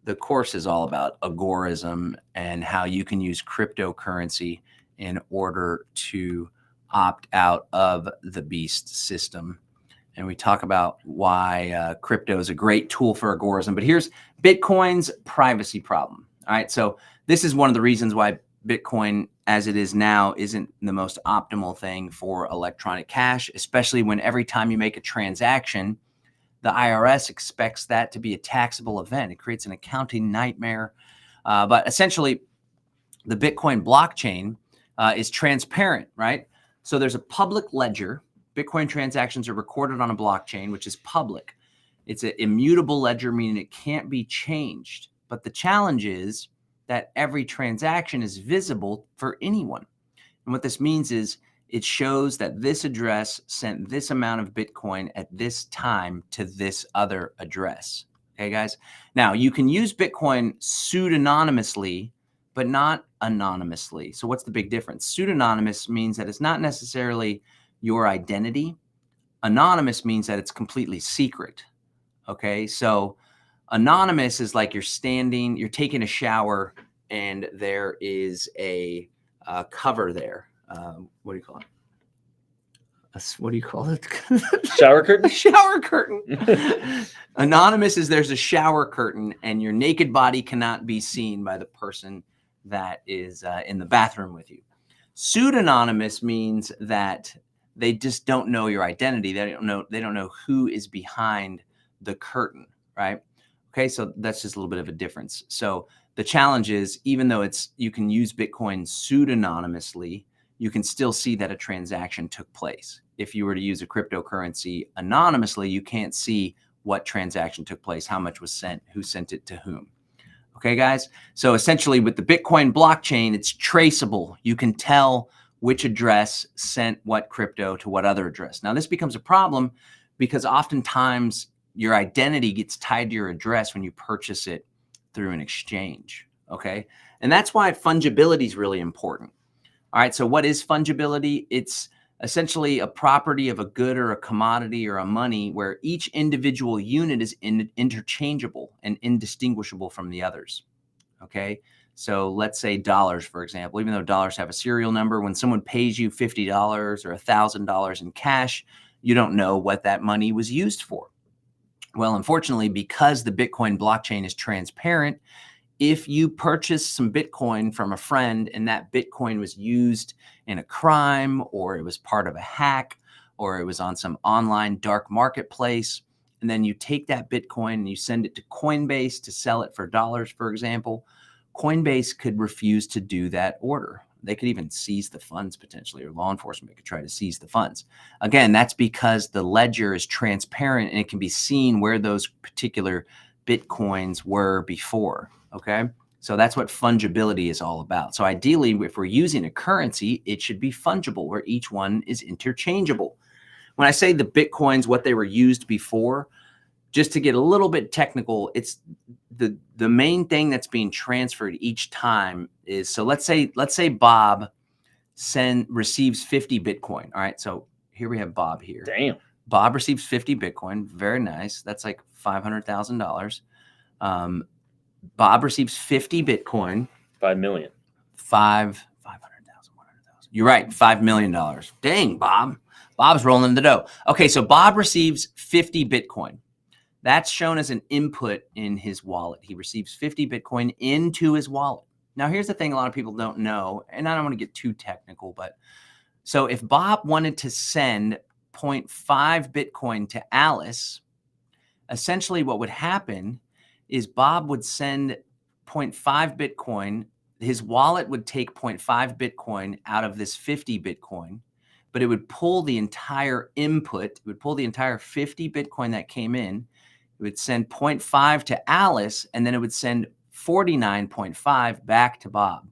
The course is all about agorism and how you can use cryptocurrency in order to opt out of the beast system. And we talk about why crypto is a great tool for agorism. But here's Bitcoin's privacy problem. All right. So this is one of the reasons why Bitcoin, as it is now, isn't the most optimal thing for electronic cash, especially when every time you make a transaction, the IRS expects that to be a taxable event. It creates an accounting nightmare. But essentially, the Bitcoin blockchain is transparent, right? So there's a public ledger. Bitcoin transactions are recorded on a blockchain, which is public. It's an immutable ledger, meaning it can't be changed. But the challenge is that every transaction is visible for anyone. And what this means is it shows that this address sent this amount of Bitcoin at this time to this other address. Okay, guys? Now, you can use Bitcoin pseudonymously, but not anonymously. So what's the big difference? Pseudonymous means that it's not necessarily your identity. Anonymous means that it's completely secret. Okay, so anonymous is like you're taking a shower, and there is a cover there. What do you call it? What do you call it? Shower curtain? Shower curtain. Anonymous is there's a shower curtain, and your naked body cannot be seen by the person that is in the bathroom with you. Pseudonymous means that they just don't know your identity. They don't know who is behind the curtain, right? Okay, so that's just a little bit of a difference. So the challenge is, even though you can use Bitcoin pseudonymously, you can still see that a transaction took place. If you were to use a cryptocurrency anonymously, you can't see what transaction took place, how much was sent, who sent it to whom. Okay, guys? So essentially with the Bitcoin blockchain, it's traceable. You can tell which address sent what crypto to what other address. Now, this becomes a problem because oftentimes your identity gets tied to your address when you purchase it through an exchange, okay? And that's why fungibility is really important. All right, so what is fungibility? It's essentially a property of a good or a commodity or a money where each individual unit is interchangeable and indistinguishable from the others, okay? So let's say dollars, for example, even though dollars have a serial number, when someone pays you $50 or $1,000 in cash, you don't know what that money was used for. Well, unfortunately, because the Bitcoin blockchain is transparent, if you purchase some Bitcoin from a friend and that Bitcoin was used in a crime, or it was part of a hack, or it was on some online dark marketplace, and then you take that Bitcoin and you send it to Coinbase to sell it for dollars, for example, Coinbase could refuse to do that order. They could even seize the funds potentially, or law enforcement could try to seize the funds. Again, that's because the ledger is transparent and it can be seen where those particular Bitcoins were before. Okay, so that's what fungibility is all about. So ideally, if we're using a currency, it should be fungible, where each one is interchangeable. When I say the Bitcoins, what they were used before, just to get a little bit technical, it's the main thing that's being transferred each time is, so let's say Bob receives 50 Bitcoin. All right, so here we have Bob here. Damn. Bob receives 50 Bitcoin. Very nice. That's like $500,000. Bob receives 50 Bitcoin. 5 million. 500,000, 100,000. You're right, $5 million. Dang, Bob. Bob's rolling the dough. Okay, so Bob receives 50 Bitcoin. That's shown as an input in his wallet. He receives 50 Bitcoin into his wallet. Now, here's the thing a lot of people don't know, and I don't want to get too technical, but so if Bob wanted to send 0.5 Bitcoin to Alice, essentially what would happen is Bob would send 0.5 Bitcoin. His wallet would take 0.5 Bitcoin out of this 50 Bitcoin, but it would pull the entire input. It would pull the entire 50 Bitcoin that came in. It would send 0.5 to Alice, and then it would send 49.5 back to Bob.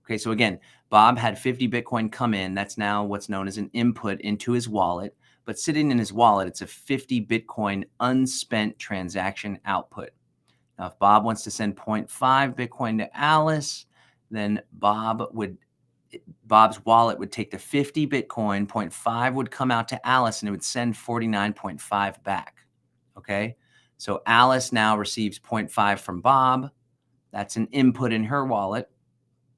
Okay, so again, Bob had 50 Bitcoin come in. That's now what's known as an input into his wallet. But sitting in his wallet, it's a 50 Bitcoin unspent transaction output. Now, if Bob wants to send 0.5 Bitcoin to Alice, then Bob's wallet would take the 50 Bitcoin, 0.5 would come out to Alice, and it would send 49.5 back. Okay, so Alice now receives 0.5 from Bob. That's an input in her wallet.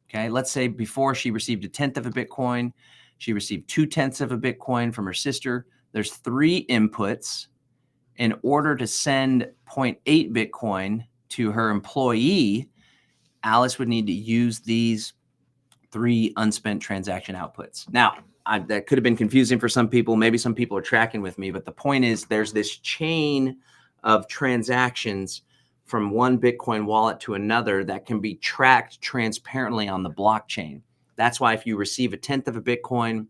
Okay, let's say before she received 1/10 of a Bitcoin, she received 2/10 of a Bitcoin from her sister. There's 3 inputs. In order to send 0.8 Bitcoin to her employee, Alice would need to use these 3 unspent transaction outputs. Now, that could have been confusing for some people. Maybe some people are tracking with me, but the point is there's this chain of transactions from one Bitcoin wallet to another that can be tracked transparently on the blockchain. That's why if you receive 1/10 of a Bitcoin,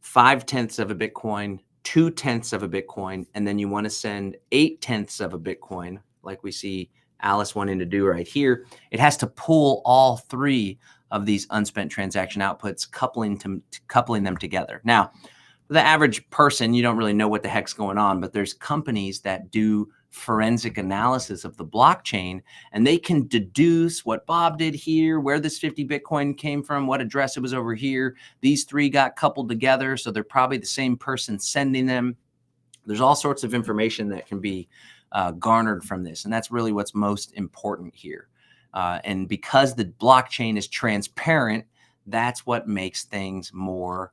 5/10 of a Bitcoin, 2/10 of a Bitcoin, and then you want to send 8/10 of a Bitcoin, like we see Alice wanting to do right here, it has to pull all 3 of these unspent transaction outputs, coupling them together. Now, for the average person, you don't really know what the heck's going on, but there's companies that do forensic analysis of the blockchain, and they can deduce what Bob did here, where this 50 Bitcoin came from, what address it was over here. These 3 got coupled together, so they're probably the same person sending them. There's all sorts of information that can be garnered from this, and that's really what's most important here. And because the blockchain is transparent, that's what makes things more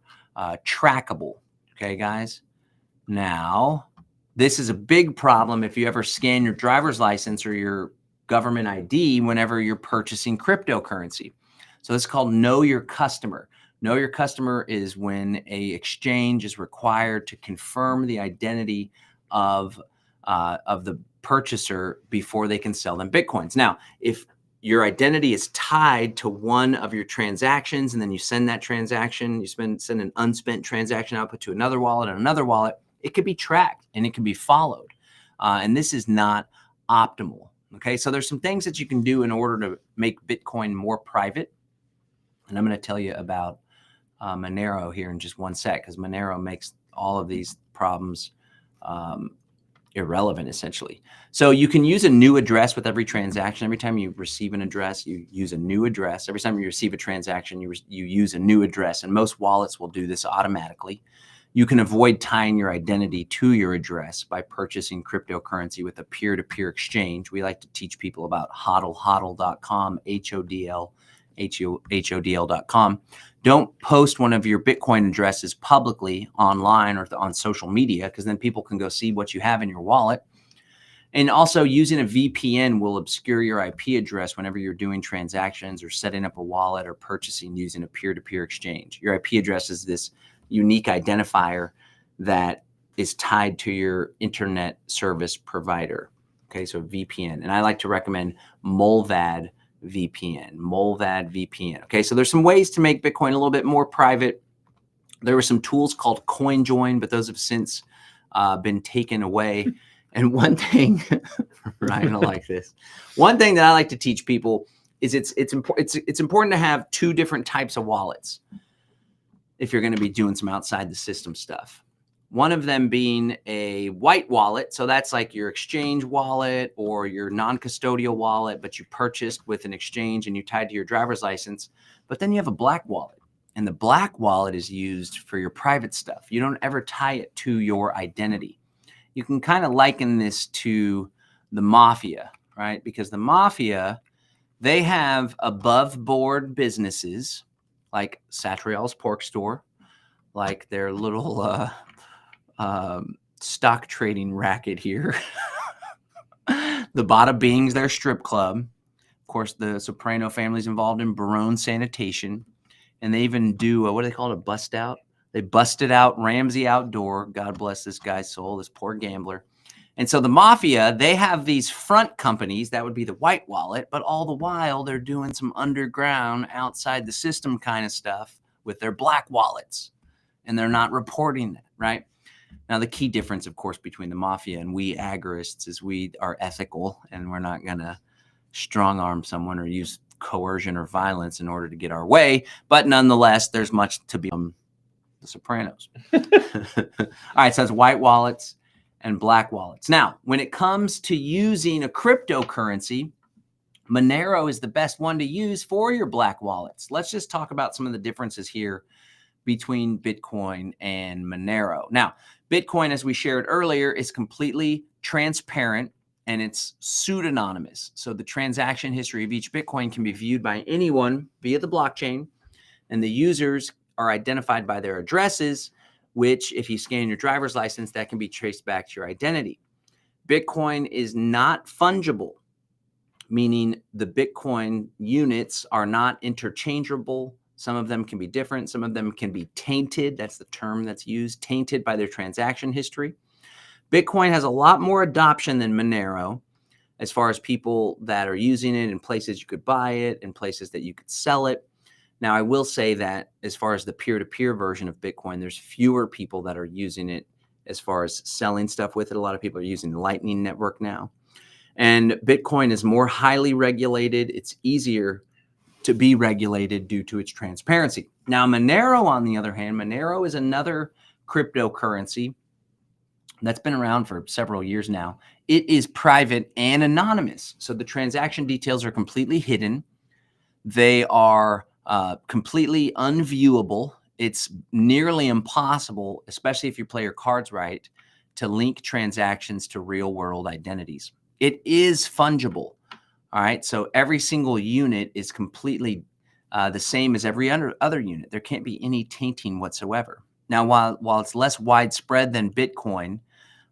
trackable. Okay, guys? Now, this is a big problem if you ever scan your driver's license or your government ID whenever you're purchasing cryptocurrency. So this is called Know Your Customer. Know Your Customer is when a exchange is required to confirm the identity of the purchaser before they can sell them Bitcoins. Now, if your identity is tied to one of your transactions, and then you send that transaction, you send an unspent transaction output to another wallet and another wallet, it could be tracked and it can be followed. and this is not optimal. Okay, so there's some things that you can do in order to make Bitcoin more private, and I'm going to tell you about Monero here in just one sec, because Monero makes all of these problems irrelevant, essentially. So you can use a new address with every transaction. Every time you receive an address, you use a new address. Every time you receive a transaction, you use a new address, and most wallets will do this automatically. You can avoid tying your identity to your address by purchasing cryptocurrency with a peer-to-peer exchange. We like to teach people about hodl.com, HODL.com. Don't post one of your Bitcoin addresses publicly online or on social media, because then people can go see what you have in your wallet. And also, using a VPN will obscure your IP address whenever you're doing transactions or setting up a wallet or purchasing using a peer-to-peer exchange. Your IP address is this unique identifier that is tied to your internet service provider. Okay, so VPN. And I like to recommend Molvad VPN. Okay, so there's some ways to make Bitcoin a little bit more private. There were some tools called CoinJoin, but those have since been taken away. And one thing, Ryan, I like this. One thing that I like to teach people is it's important to have two different types of wallets if you're going to be doing some outside the system stuff. One of them being a white wallet. So that's like your exchange wallet or your non-custodial wallet, but you purchased with an exchange and you tied to your driver's license. But then you have a black wallet, and the black wallet is used for your private stuff. You don't ever tie it to your identity. You can kind of liken this to the mafia, right? Because the mafia, they have above board businesses like Satriale's pork store, like their little stock trading racket here. The Bada Bing's their strip club. Of course, the Soprano family's involved in Barone Sanitation. And they even do, what do they call it, a bust out? They busted out Ramsey Outdoor. God bless this guy's soul, this poor gambler. And so the mafia, they have these front companies, that would be the white wallet, but all the while they're doing some underground, outside the system kind of stuff with their black wallets. And they're not reporting that, right? Now, the key difference, of course, between the mafia and we agorists is we are ethical, and we're not going to strong arm someone or use coercion or violence in order to get our way. But nonetheless, there's much to be the Sopranos. All right, so that's white wallets and black wallets. Now, when it comes to using a cryptocurrency, Monero is the best one to use for your black wallets. Let's just talk about some of the differences here between Bitcoin and Monero. Now, Bitcoin, as we shared earlier, is completely transparent and it's pseudonymous. So the transaction history of each Bitcoin can be viewed by anyone via the blockchain, and the users are identified by their addresses, which, if you scan your driver's license, that can be traced back to your identity. Bitcoin is not fungible, meaning the Bitcoin units are not interchangeable. Some of them can be different. Some of them can be tainted. That's the term that's used, tainted by their transaction history. Bitcoin has a lot more adoption than Monero as far as people that are using it in places you could buy it and places that you could sell it. Now, I will say that as far as the peer-to-peer version of Bitcoin, there's fewer people that are using it as far as selling stuff with it. A lot of people are using the Lightning Network now. And Bitcoin is more highly regulated. It's easier to be regulated due to its transparency. Now, Monero, on the other hand, Monero is another cryptocurrency that's been around for several years now. It is private and anonymous. So the transaction details are completely hidden. They are completely unviewable. It's nearly impossible, especially if you play your cards right, to link transactions to real world identities. It is fungible. All right. So every single unit is completely the same as every other unit. There can't be any tainting whatsoever. Now, while it's less widespread than Bitcoin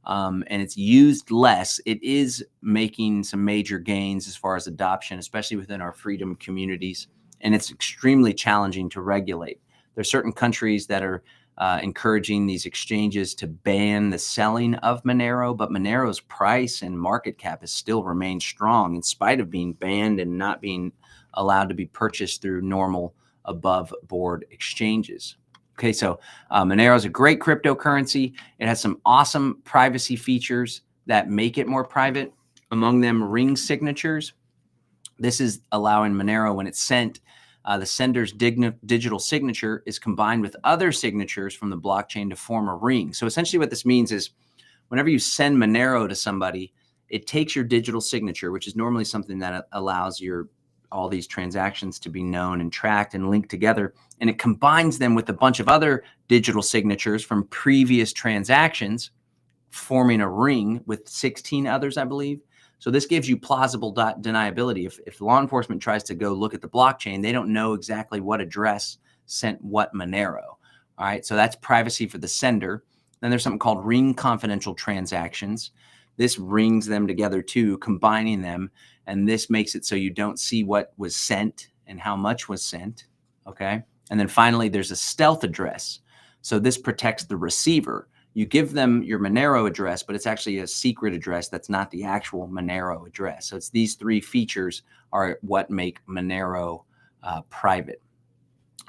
and it's used less, it is making some major gains as far as adoption, especially within our freedom communities. And it's extremely challenging to regulate. There are certain countries that are encouraging these exchanges to ban the selling of Monero, but Monero's price and market cap has still remained strong in spite of being banned and not being allowed to be purchased through normal above board exchanges. Okay, so Monero is a great cryptocurrency. It has some awesome privacy features that make it more private. Among them, ring signatures. This is allowing Monero, when it's sent, the sender's digital signature is combined with other signatures from the blockchain to form a ring. So essentially what this means is whenever you send Monero to somebody, it takes your digital signature, which is normally something that allows all these transactions to be known and tracked and linked together, and it combines them with a bunch of other digital signatures from previous transactions, forming a ring with 16 others, I believe. So this gives you plausible deniability. If law enforcement tries to go look at the blockchain, they don't know exactly what address sent what Monero. All right, so that's privacy for the sender. Then there's something called ring confidential transactions. This rings them together too, combining them, and this makes it so you don't see what was sent and how much was sent, okay? And then finally, there's a stealth address. So this protects the receiver. You give them your Monero address, but it's actually a secret address that's not the actual Monero address. So it's these three features are what make Monero private.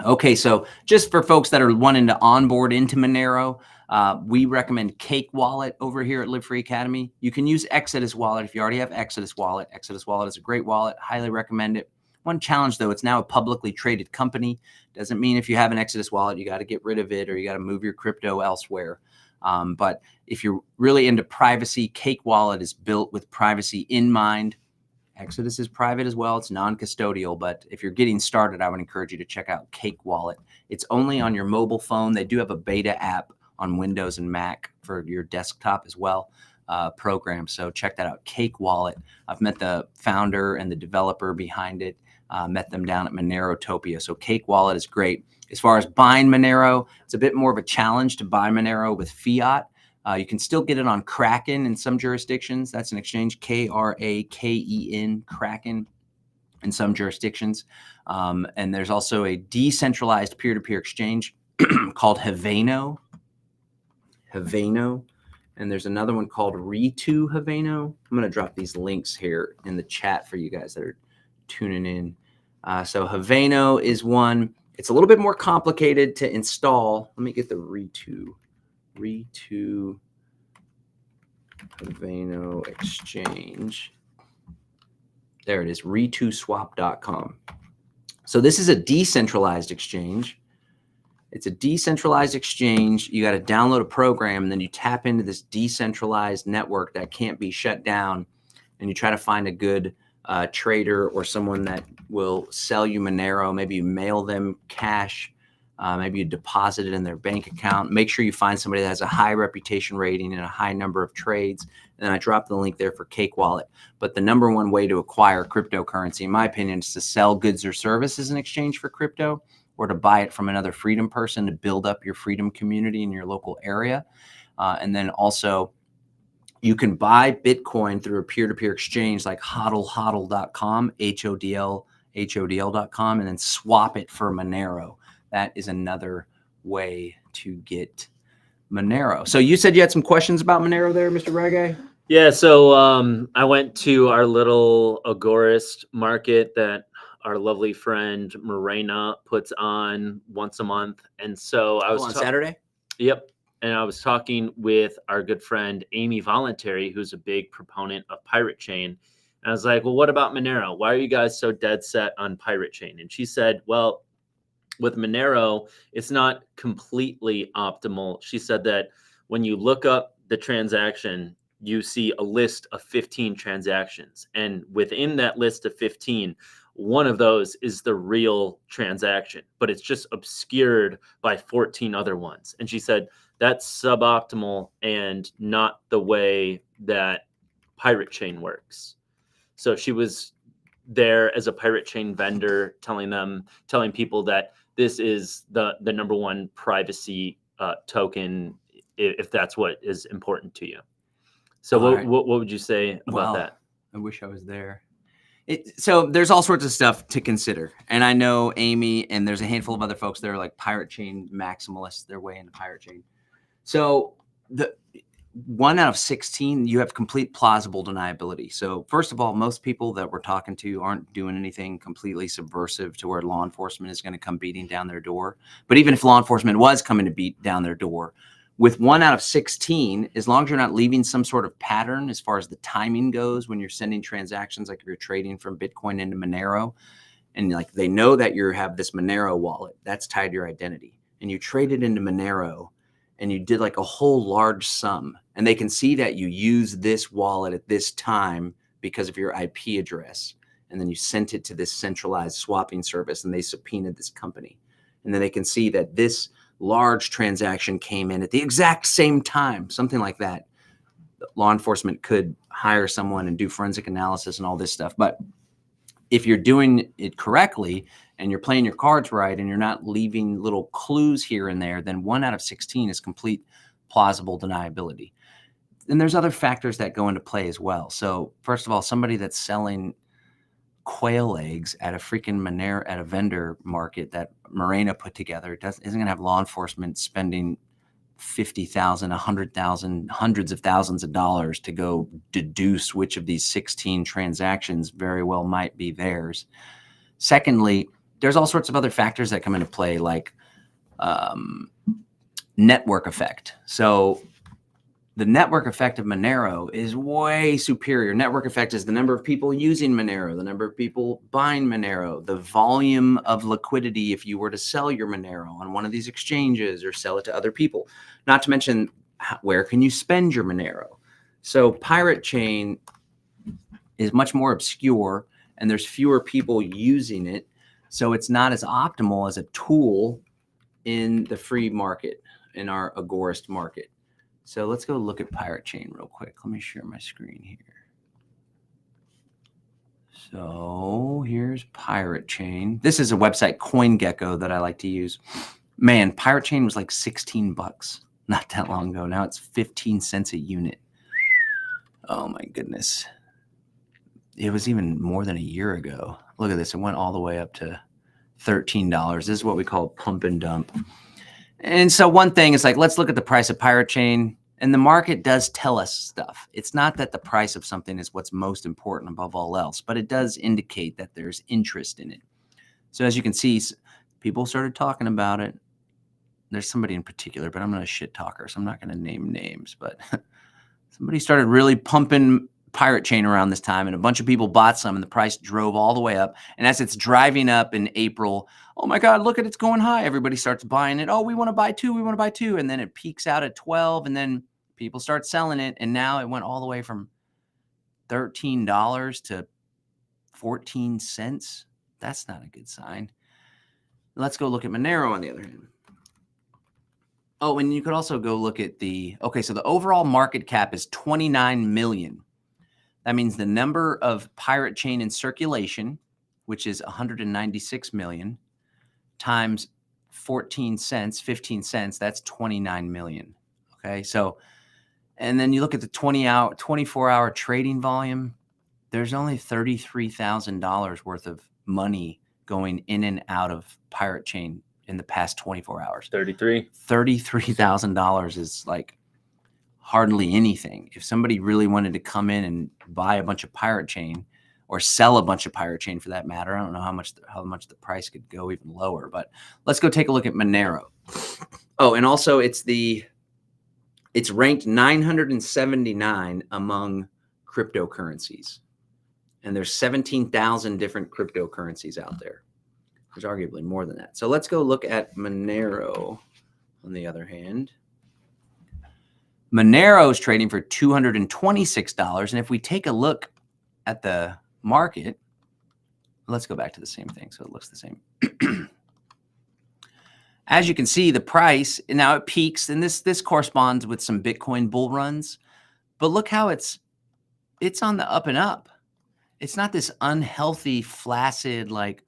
Okay, so just for folks that are wanting to onboard into Monero, we recommend Cake Wallet over here at Live Free Academy. You can use Exodus Wallet if you already have Exodus Wallet. Exodus Wallet is a great wallet. Highly recommend it. One challenge, though, it's now a publicly traded company. Doesn't mean if you have an Exodus Wallet, you got to get rid of it or you got to move your crypto elsewhere. But if you're really into privacy, Cake Wallet is built with privacy in mind. Exodus is private as well. It's non-custodial, but if you're getting started, I would encourage you to check out Cake Wallet. It's only on your mobile phone. They do have a beta app on Windows and Mac for your desktop as well, program. So check that out, Cake Wallet. I've met the founder and the developer behind it, met them down at Monerotopia. So Cake Wallet is great. As far as buying Monero, it's a bit more of a challenge to buy Monero with fiat. You can still get it on Kraken in some jurisdictions. That's an exchange, Kraken, Kraken in some jurisdictions. And there's also a decentralized peer-to-peer exchange called Haveno. And there's another one called Ritu Haveno. I'm going to drop these links here in the chat for you guys that are tuning in. So Haveno is one. It's a little bit more complicated to install. Let me get the Ritu Haveno exchange. There it is, rituswap.com. So this is a decentralized exchange. It's a decentralized exchange. You got to download a program, and then you tap into this decentralized network that can't be shut down, and you try to find a good trader or someone that will sell you Monero. Maybe you mail them cash. Maybe you deposit it in their bank account. Make sure you find somebody that has a high reputation rating and a high number of trades. And then I dropped the link there for Cake Wallet. But the number one way to acquire cryptocurrency, in my opinion, is to sell goods or services in exchange for crypto, or to buy it from another freedom person to build up your freedom community in your local area. And then also, you can buy Bitcoin through a peer-to-peer exchange like hodl.com, HODL.com, and then swap it for Monero. That is another way to get Monero. So you said you had some questions about Monero there, Mr. Reggae? Yeah, so I went to our little Agorist market that our lovely friend Morena puts on once a month. And so I was on Saturday? Yep. And I was talking with our good friend Amy Voluntary, who's a big proponent of Pirate Chain. And I was like, well, what about Monero? Why are you guys so dead set on Pirate Chain? And she said, well, with Monero, it's not completely optimal. She said that when you look up the transaction, you see a list of 15 transactions. And within that list of 15, one of those is the real transaction, but it's just obscured by 14 other ones. And she said, that's suboptimal and not the way that Pirate Chain works. So she was there as a Pirate Chain vendor telling people that this is the number one privacy token, if that's what is important to you. So what would you say about that? I wish I was there. So there's all sorts of stuff to consider. And I know Amy and there's a handful of other folks that are like Pirate Chain maximalists. They're way into Pirate Chain. So the 1 out of 16, you have complete plausible deniability. So first of all, most people that we're talking to aren't doing anything completely subversive to where law enforcement is going to come beating down their door. But even if law enforcement was coming to beat down their door, with 1 out of 16, as long as you're not leaving some sort of pattern as far as the timing goes when you're sending transactions, like if you're trading from Bitcoin into Monero, and like they know that you have this Monero wallet that's tied to your identity, and you traded into Monero and you did like a whole large sum, and they can see that you use this wallet at this time because of your IP address, and then you sent it to this centralized swapping service and they subpoenaed this company, and then they can see that this large transaction came in at the exact same time, something like that. Law enforcement could hire someone and do forensic analysis and all this stuff. But if you're doing it correctly and you're playing your cards right and you're not leaving little clues here and there, then 1 out of 16 is complete plausible deniability. And there's other factors that go into play as well. So first of all, somebody that's selling quail eggs at a freaking Monero, at a vendor market that Morena put together, isn't going to have law enforcement spending $50,000, $100,000, hundreds of thousands of dollars to go deduce which of these 16 transactions very well might be theirs. Secondly, there's all sorts of other factors that come into play, like network effect. So the network effect of Monero is way superior. Network effect is the number of people using Monero, the number of people buying Monero, the volume of liquidity if you were to sell your Monero on one of these exchanges or sell it to other people. Not to mention, where can you spend your Monero? So Pirate Chain is much more obscure and there's fewer people using it. So it's not as optimal as a tool in the free market, in our agorist market. So let's go look at Pirate Chain real quick. Let me share my screen here. So here's Pirate Chain. This is a website, CoinGecko, that I like to use. Man, Pirate Chain was like 16 bucks not that long ago. Now it's 15 cents a unit. Oh my goodness. It was even more than a year ago. Look at this. It went all the way up to $13. This is what we call pump and dump. And so one thing is like, let's look at the price of Pirate Chain, and the market does tell us stuff. It's not that the price of something is what's most important above all else, but it does indicate that there's interest in it. So as you can see, people started talking about it. There's somebody in particular, but I'm not a shit talker, so I'm not going to name names, but somebody started really pumping Pirate Chain around this time, and a bunch of people bought some, and the price drove all the way up. And as it's driving up in April, oh my God, look at it's going high. Everybody starts buying it. Oh, we want to buy two. We want to buy two. And then it peaks out at 12, and then people start selling it. And now it went all the way from $13 to 14 cents. That's not a good sign. Let's go look at Monero on the other hand. Oh, and you could also go look at so the overall market cap is 29 million. That means the number of Pirate Chain in circulation, which is 196 million, times 14 cents, 15 cents, that's 29 million. Okay, so, and then you look at the 24-hour trading volume, there's only $33,000 worth of money going in and out of Pirate Chain in the past 24 hours. $33,000 is like hardly anything. If somebody really wanted to come in and buy a bunch of Pirate Chain or sell a bunch of Pirate Chain for that matter, I don't know how much the price could go even lower, but let's go take a look at Monero. Oh, and also it's ranked 979 among cryptocurrencies. And there's 17,000 different cryptocurrencies out there. There's arguably more than that. So let's go look at Monero on the other hand. Monero is trading for $226. And if we take a look at the market, let's go back to the same thing so it looks the same. As you can see, the price, now it peaks, and this corresponds with some Bitcoin bull runs. But look how it's on the up and up. It's not this unhealthy, flaccid, like,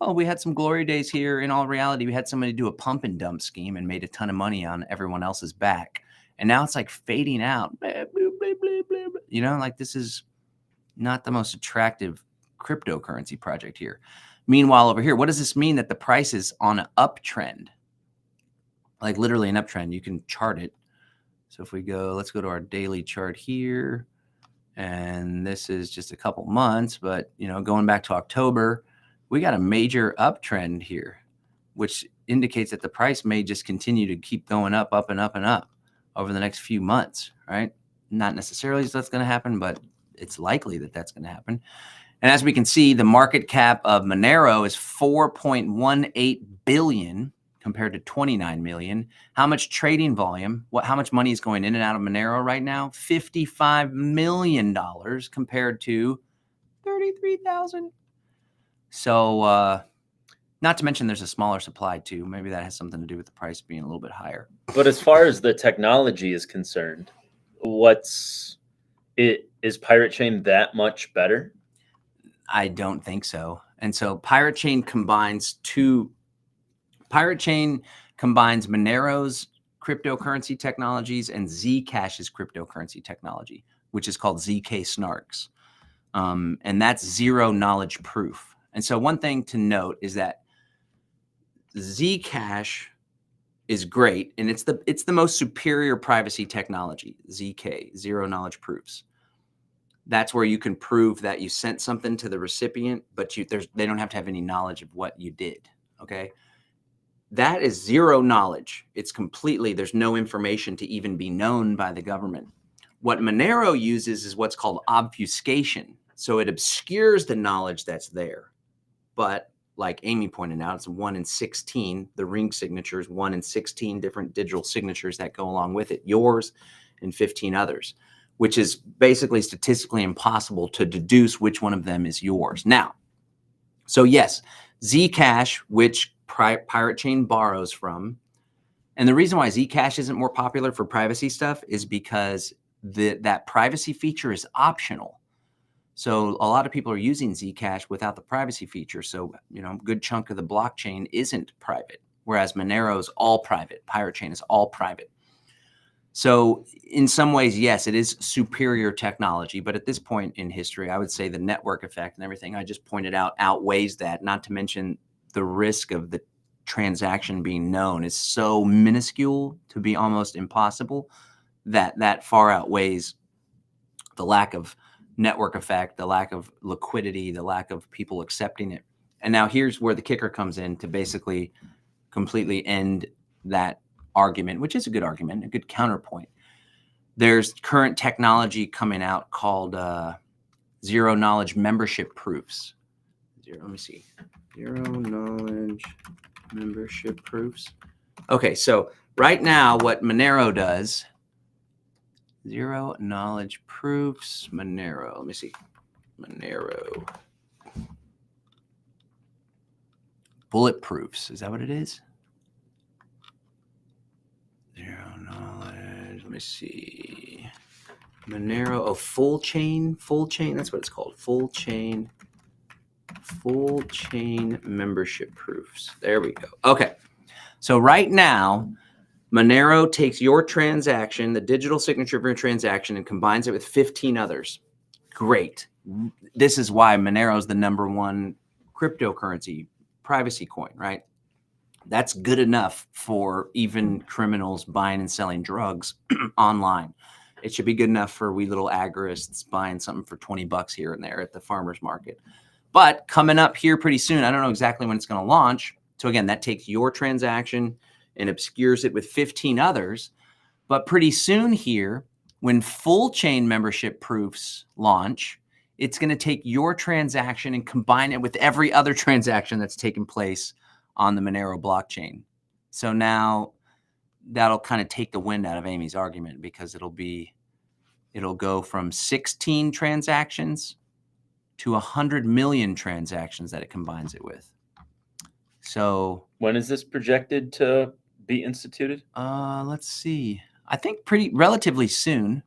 oh, we had some glory days here. In all reality, we had somebody do a pump and dump scheme and made a ton of money on everyone else's back. And now it's like fading out. You know, like this is not the most attractive cryptocurrency project here. Meanwhile, over here, what does this mean? That the price is on an uptrend, like literally an uptrend. You can chart it. So if we go, let's go to our daily chart here. And this is just a couple months, but you know, going back to October, we got a major uptrend here, which indicates that the price may just continue to keep going up, up and up and up. over the next few months, right? Not necessarily that's going to happen, but it's likely that that's going to happen. And as we can see, the market cap of Monero is 4.18 billion compared to 29 million. How much trading volume? How much money is going in and out of Monero right now? $55 million compared to 33,000. So, not to mention there's a smaller supply too. Maybe that has something to do with the price being a little bit higher. But as far as the technology is concerned, is Pirate Chain that much better? I don't think so. And so Pirate Chain combines Monero's cryptocurrency technologies and Zcash's cryptocurrency technology, which is called ZK Snarks. And that's zero knowledge proof. And so one thing to note is that Zcash is great, and it's the most superior privacy technology, ZK, zero knowledge proofs. That's where you can prove that you sent something to the recipient, but they don't have to have any knowledge of what you did, okay? That is zero knowledge. It's completely, there's no information to even be known by the government. What Monero uses is what's called obfuscation. So it obscures the knowledge that's there. But like Amy pointed out, it's 1 in 16, the ring signatures, 1 in 16 different digital signatures that go along with it, yours and 15 others, which is basically statistically impossible to deduce which one of them is yours. Now, so yes, Zcash, which Pirate Chain borrows from, and the reason why Zcash isn't more popular for privacy stuff is because that privacy feature is optional. So a lot of people are using Zcash without the privacy feature. So, a good chunk of the blockchain isn't private, whereas Monero is all private. Pirate Chain is all private. So in some ways, yes, it is superior technology. But at this point in history, I would say the network effect and everything I just pointed out outweighs that, not to mention the risk of the transaction being known is so minuscule to be almost impossible that far outweighs the lack of network effect, the lack of liquidity, the lack of people accepting it. And now here's where the kicker comes in to basically completely end that argument, which is a good argument, a good counterpoint. There's current technology coming out called zero knowledge membership proofs. Let me see. Zero knowledge membership proofs. Okay, so right now what Monero does, zero knowledge proofs, Monero. Let me see. Monero. Bulletproofs. Is that what it is? Zero knowledge. Let me see. Monero. Oh, full chain. Full chain. That's what it's called. Full chain membership proofs. There we go. Okay. So right now, Monero takes your transaction, the digital signature of your transaction, and combines it with 15 others. Great. This is why Monero is the #1 cryptocurrency privacy coin, right? That's good enough for even criminals buying and selling drugs online. It should be good enough for we little agorists buying something for $20 here and there at the farmer's market. But coming up here pretty soon, I don't know exactly when it's going to launch. So again, that takes your transaction and obscures it with 15 others. But pretty soon here, when full chain membership proofs launch, it's going to take your transaction and combine it with every other transaction that's taken place on the Monero blockchain. So now that'll kind of take the wind out of Amy's argument, because it'll go from 16 transactions to 100 million transactions that it combines it with. So when is this projected to be instituted? Let's see. I think relatively soon.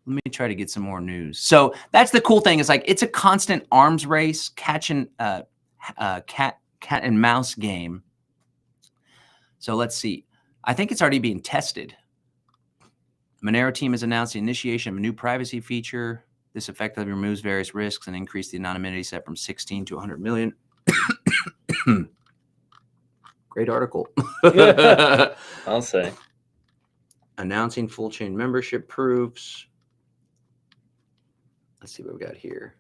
Let me try to get some more news. So that's the cool thing, is like it's a constant arms race, cat and mouse game. So let's see. I think it's already being tested. Monero team has announced the initiation of a new privacy feature. This effectively removes various risks and increases the anonymity set from 16 to 100 million. Great article. I'll say. Announcing full chain membership proofs. Let's see what we got here.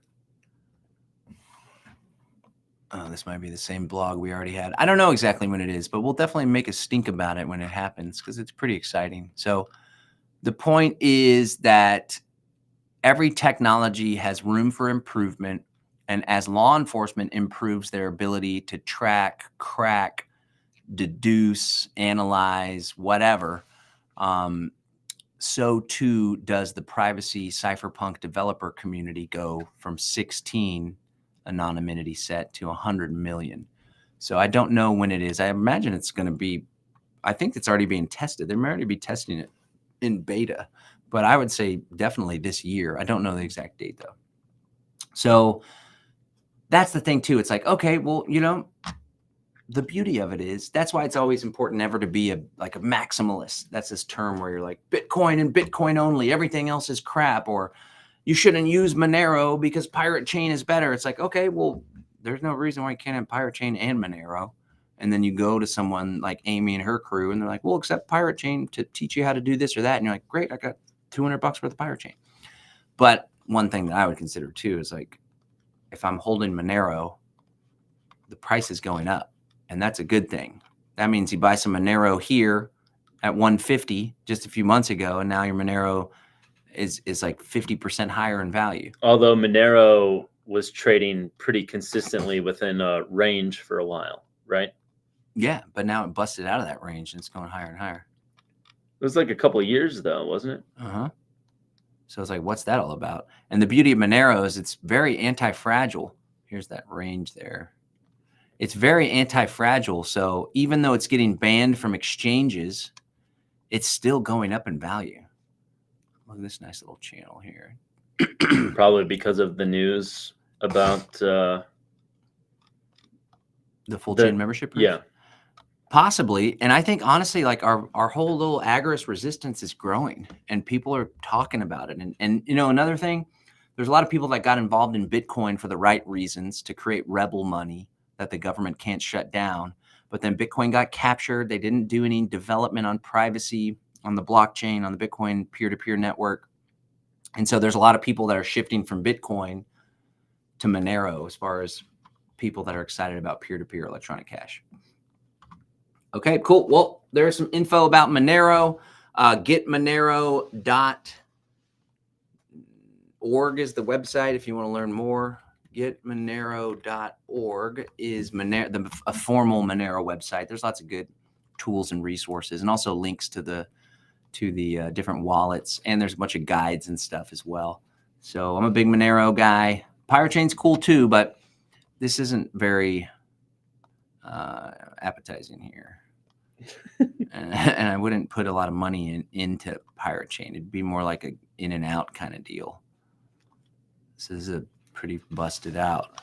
This might be the same blog we already had. I don't know exactly when it is, but we'll definitely make a stink about it when it happens, because it's pretty exciting. So The point is that every technology has room for improvement. And as law enforcement improves their ability to track, crack, deduce, analyze, whatever, so too does the privacy cypherpunk developer community go from 16 anonymity set to 100 million. So I don't know when it is. I imagine it's going to be, I think it's already being tested. They might already be testing it in beta, but I would say definitely this year. I don't know the exact date though. So that's the thing too. It's like, okay, well, you know, the beauty of it is that's why it's always important never to be a maximalist. That's this term where you're like Bitcoin and Bitcoin only, everything else is crap, or you shouldn't use Monero because Pirate Chain is better. It's like, okay, well, there's no reason why you can't have Pirate Chain and Monero. And then you go to someone like Amy and her crew and they're like, we'll accept Pirate Chain to teach you how to do this or that. And you're like, great, I got $200 worth of Pirate Chain. But one thing that I would consider too is like, if I'm holding Monero, the price is going up. And that's a good thing. That means you buy some Monero here at 150 just a few months ago, and now your Monero is like 50% higher in value. Although Monero was trading pretty consistently within a range for a while, right? Yeah, but now it busted out of that range and it's going higher and higher. It was like a couple of years though, wasn't it? Uh-huh. So it's like, what's that all about? And the beauty of Monero is it's very anti-fragile. Here's that range there. It's very anti-fragile. So even though it's getting banned from exchanges, it's still going up in value. Look at this nice little channel here. Probably because of the news about the full chain membership. Yeah. Possibly. And I think honestly, like our whole little Agorist resistance is growing and people are talking about it. And you know, another thing, there's a lot of people that got involved in Bitcoin for the right reasons to create rebel money that the government can't shut down. But then Bitcoin got captured. They didn't do any development on privacy on the blockchain, on the Bitcoin peer-to-peer network. And so there's a lot of people that are shifting from Bitcoin to Monero as far as people that are excited about peer-to-peer electronic cash. Okay, cool. Well, there's some info about Monero. Getmonero.org is the website if you want to learn more. Getmonero.org is Monero, a formal Monero website. There's lots of good tools and resources, and also links to the different wallets. And there's a bunch of guides and stuff as well. So I'm a big Monero guy. Pirate Chain's cool too, but this isn't very appetizing here. and I wouldn't put a lot of money into Pirate Chain. It'd be more like a in and out kind of deal. This is a pretty busted out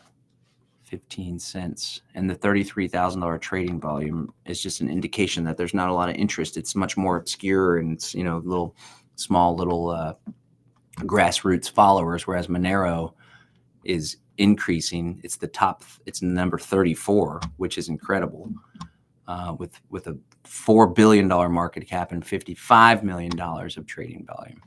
15 cents, and the $33,000 trading volume is just an indication that there's not a lot of interest. It's much more obscure and it's, you know, little grassroots followers, whereas Monero is increasing. It's it's number 34, which is incredible, with a $4 billion market cap and $55 million of trading volume.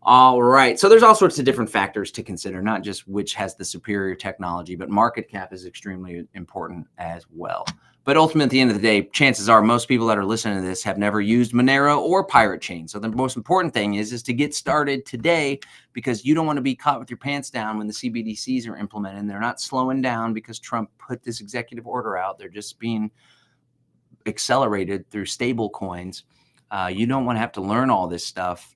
All right. So there's all sorts of different factors to consider, not just which has the superior technology, but market cap is extremely important as well. But ultimately, at the end of the day, chances are most people that are listening to this have never used Monero or Pirate Chain. So the most important thing is to get started today, because you don't want to be caught with your pants down when the CBDCs are implemented. And they're not slowing down because Trump put this executive order out. They're just being accelerated through stable coins. You don't want to have to learn all this stuff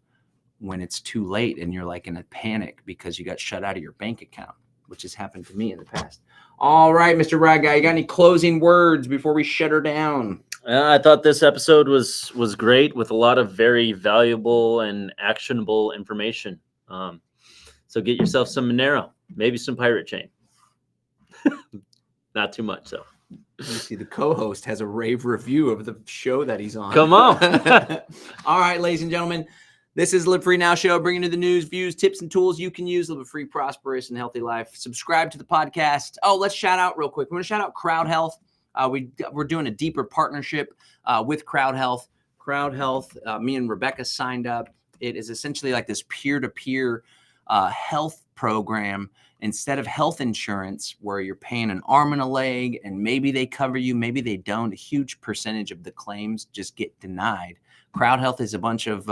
when it's too late and you're like in a panic because you got shut out of your bank account, which has happened to me in the past. All right, Mr. Rad Guy, you got any closing words before we shut her down? I thought this episode was great, with a lot of very valuable and actionable information. So get yourself some Monero, maybe some Pirate Chain. Not too much, though. You see, the co-host has a rave review of the show that he's on. Come on. All right, ladies and gentlemen. This is Live Free Now Show, bringing you the news, views, tips, and tools you can use to live a free, prosperous, and healthy life. Subscribe to the podcast. Oh, let's shout out real quick. We want to shout out CrowdHealth. We're doing a deeper partnership with CrowdHealth. CrowdHealth, me and Rebecca signed up. It is essentially like this peer-to-peer health program. Instead of health insurance, where you're paying an arm and a leg, and maybe they cover you, maybe they don't, a huge percentage of the claims just get denied. CrowdHealth is a bunch of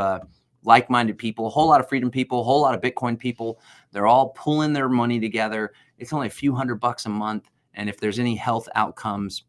like-minded people, a whole lot of freedom people, a whole lot of Bitcoin people. They're all pulling their money together. It's only a few $100 a month. And if there's any health outcomes,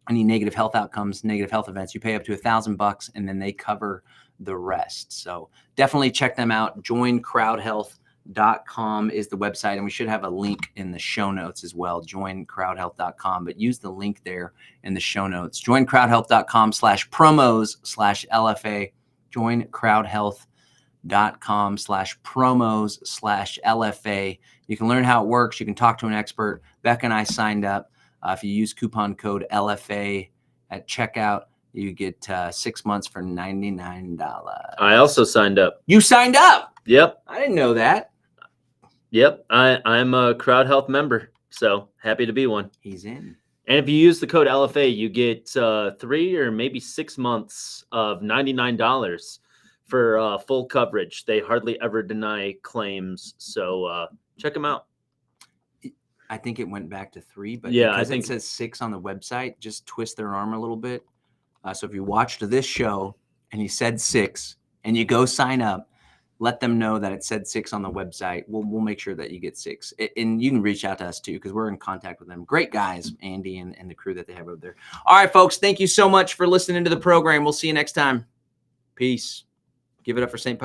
any negative health outcomes, negative health events, you pay up to $1,000 and then they cover the rest. So definitely check them out. Join CrowdHealth.com is the website, and we should have a link in the show notes as well. Join CrowdHealth.com, but use the link there in the show notes. Join CrowdHealth.com/promos/LFA. Join CrowdHealth.com/promos/LFA. You can learn how it works. You can talk to an expert. Becca and I signed up. If you use coupon code LFA at checkout, you get 6 months for $99. I also signed up. You signed up? Yep. I didn't know that. Yep. I'm a CrowdHealth member, so happy to be one. He's in. And if you use the code LFA, you get 3 or maybe 6 months of $99 for full coverage. They hardly ever deny claims, so check them out. I think it went back to 3, but yeah, because I think it says 6 on the website, just twist their arm a little bit. So if you watched this show and you said 6 and you go sign up, let them know that it said 6 on the website. We'll make sure that you get 6. And you can reach out to us too, because we're in contact with them. Great guys, Andy and the crew that they have over there. All right, folks, thank you so much for listening to the program. We'll see you next time. Peace. Give it up for St.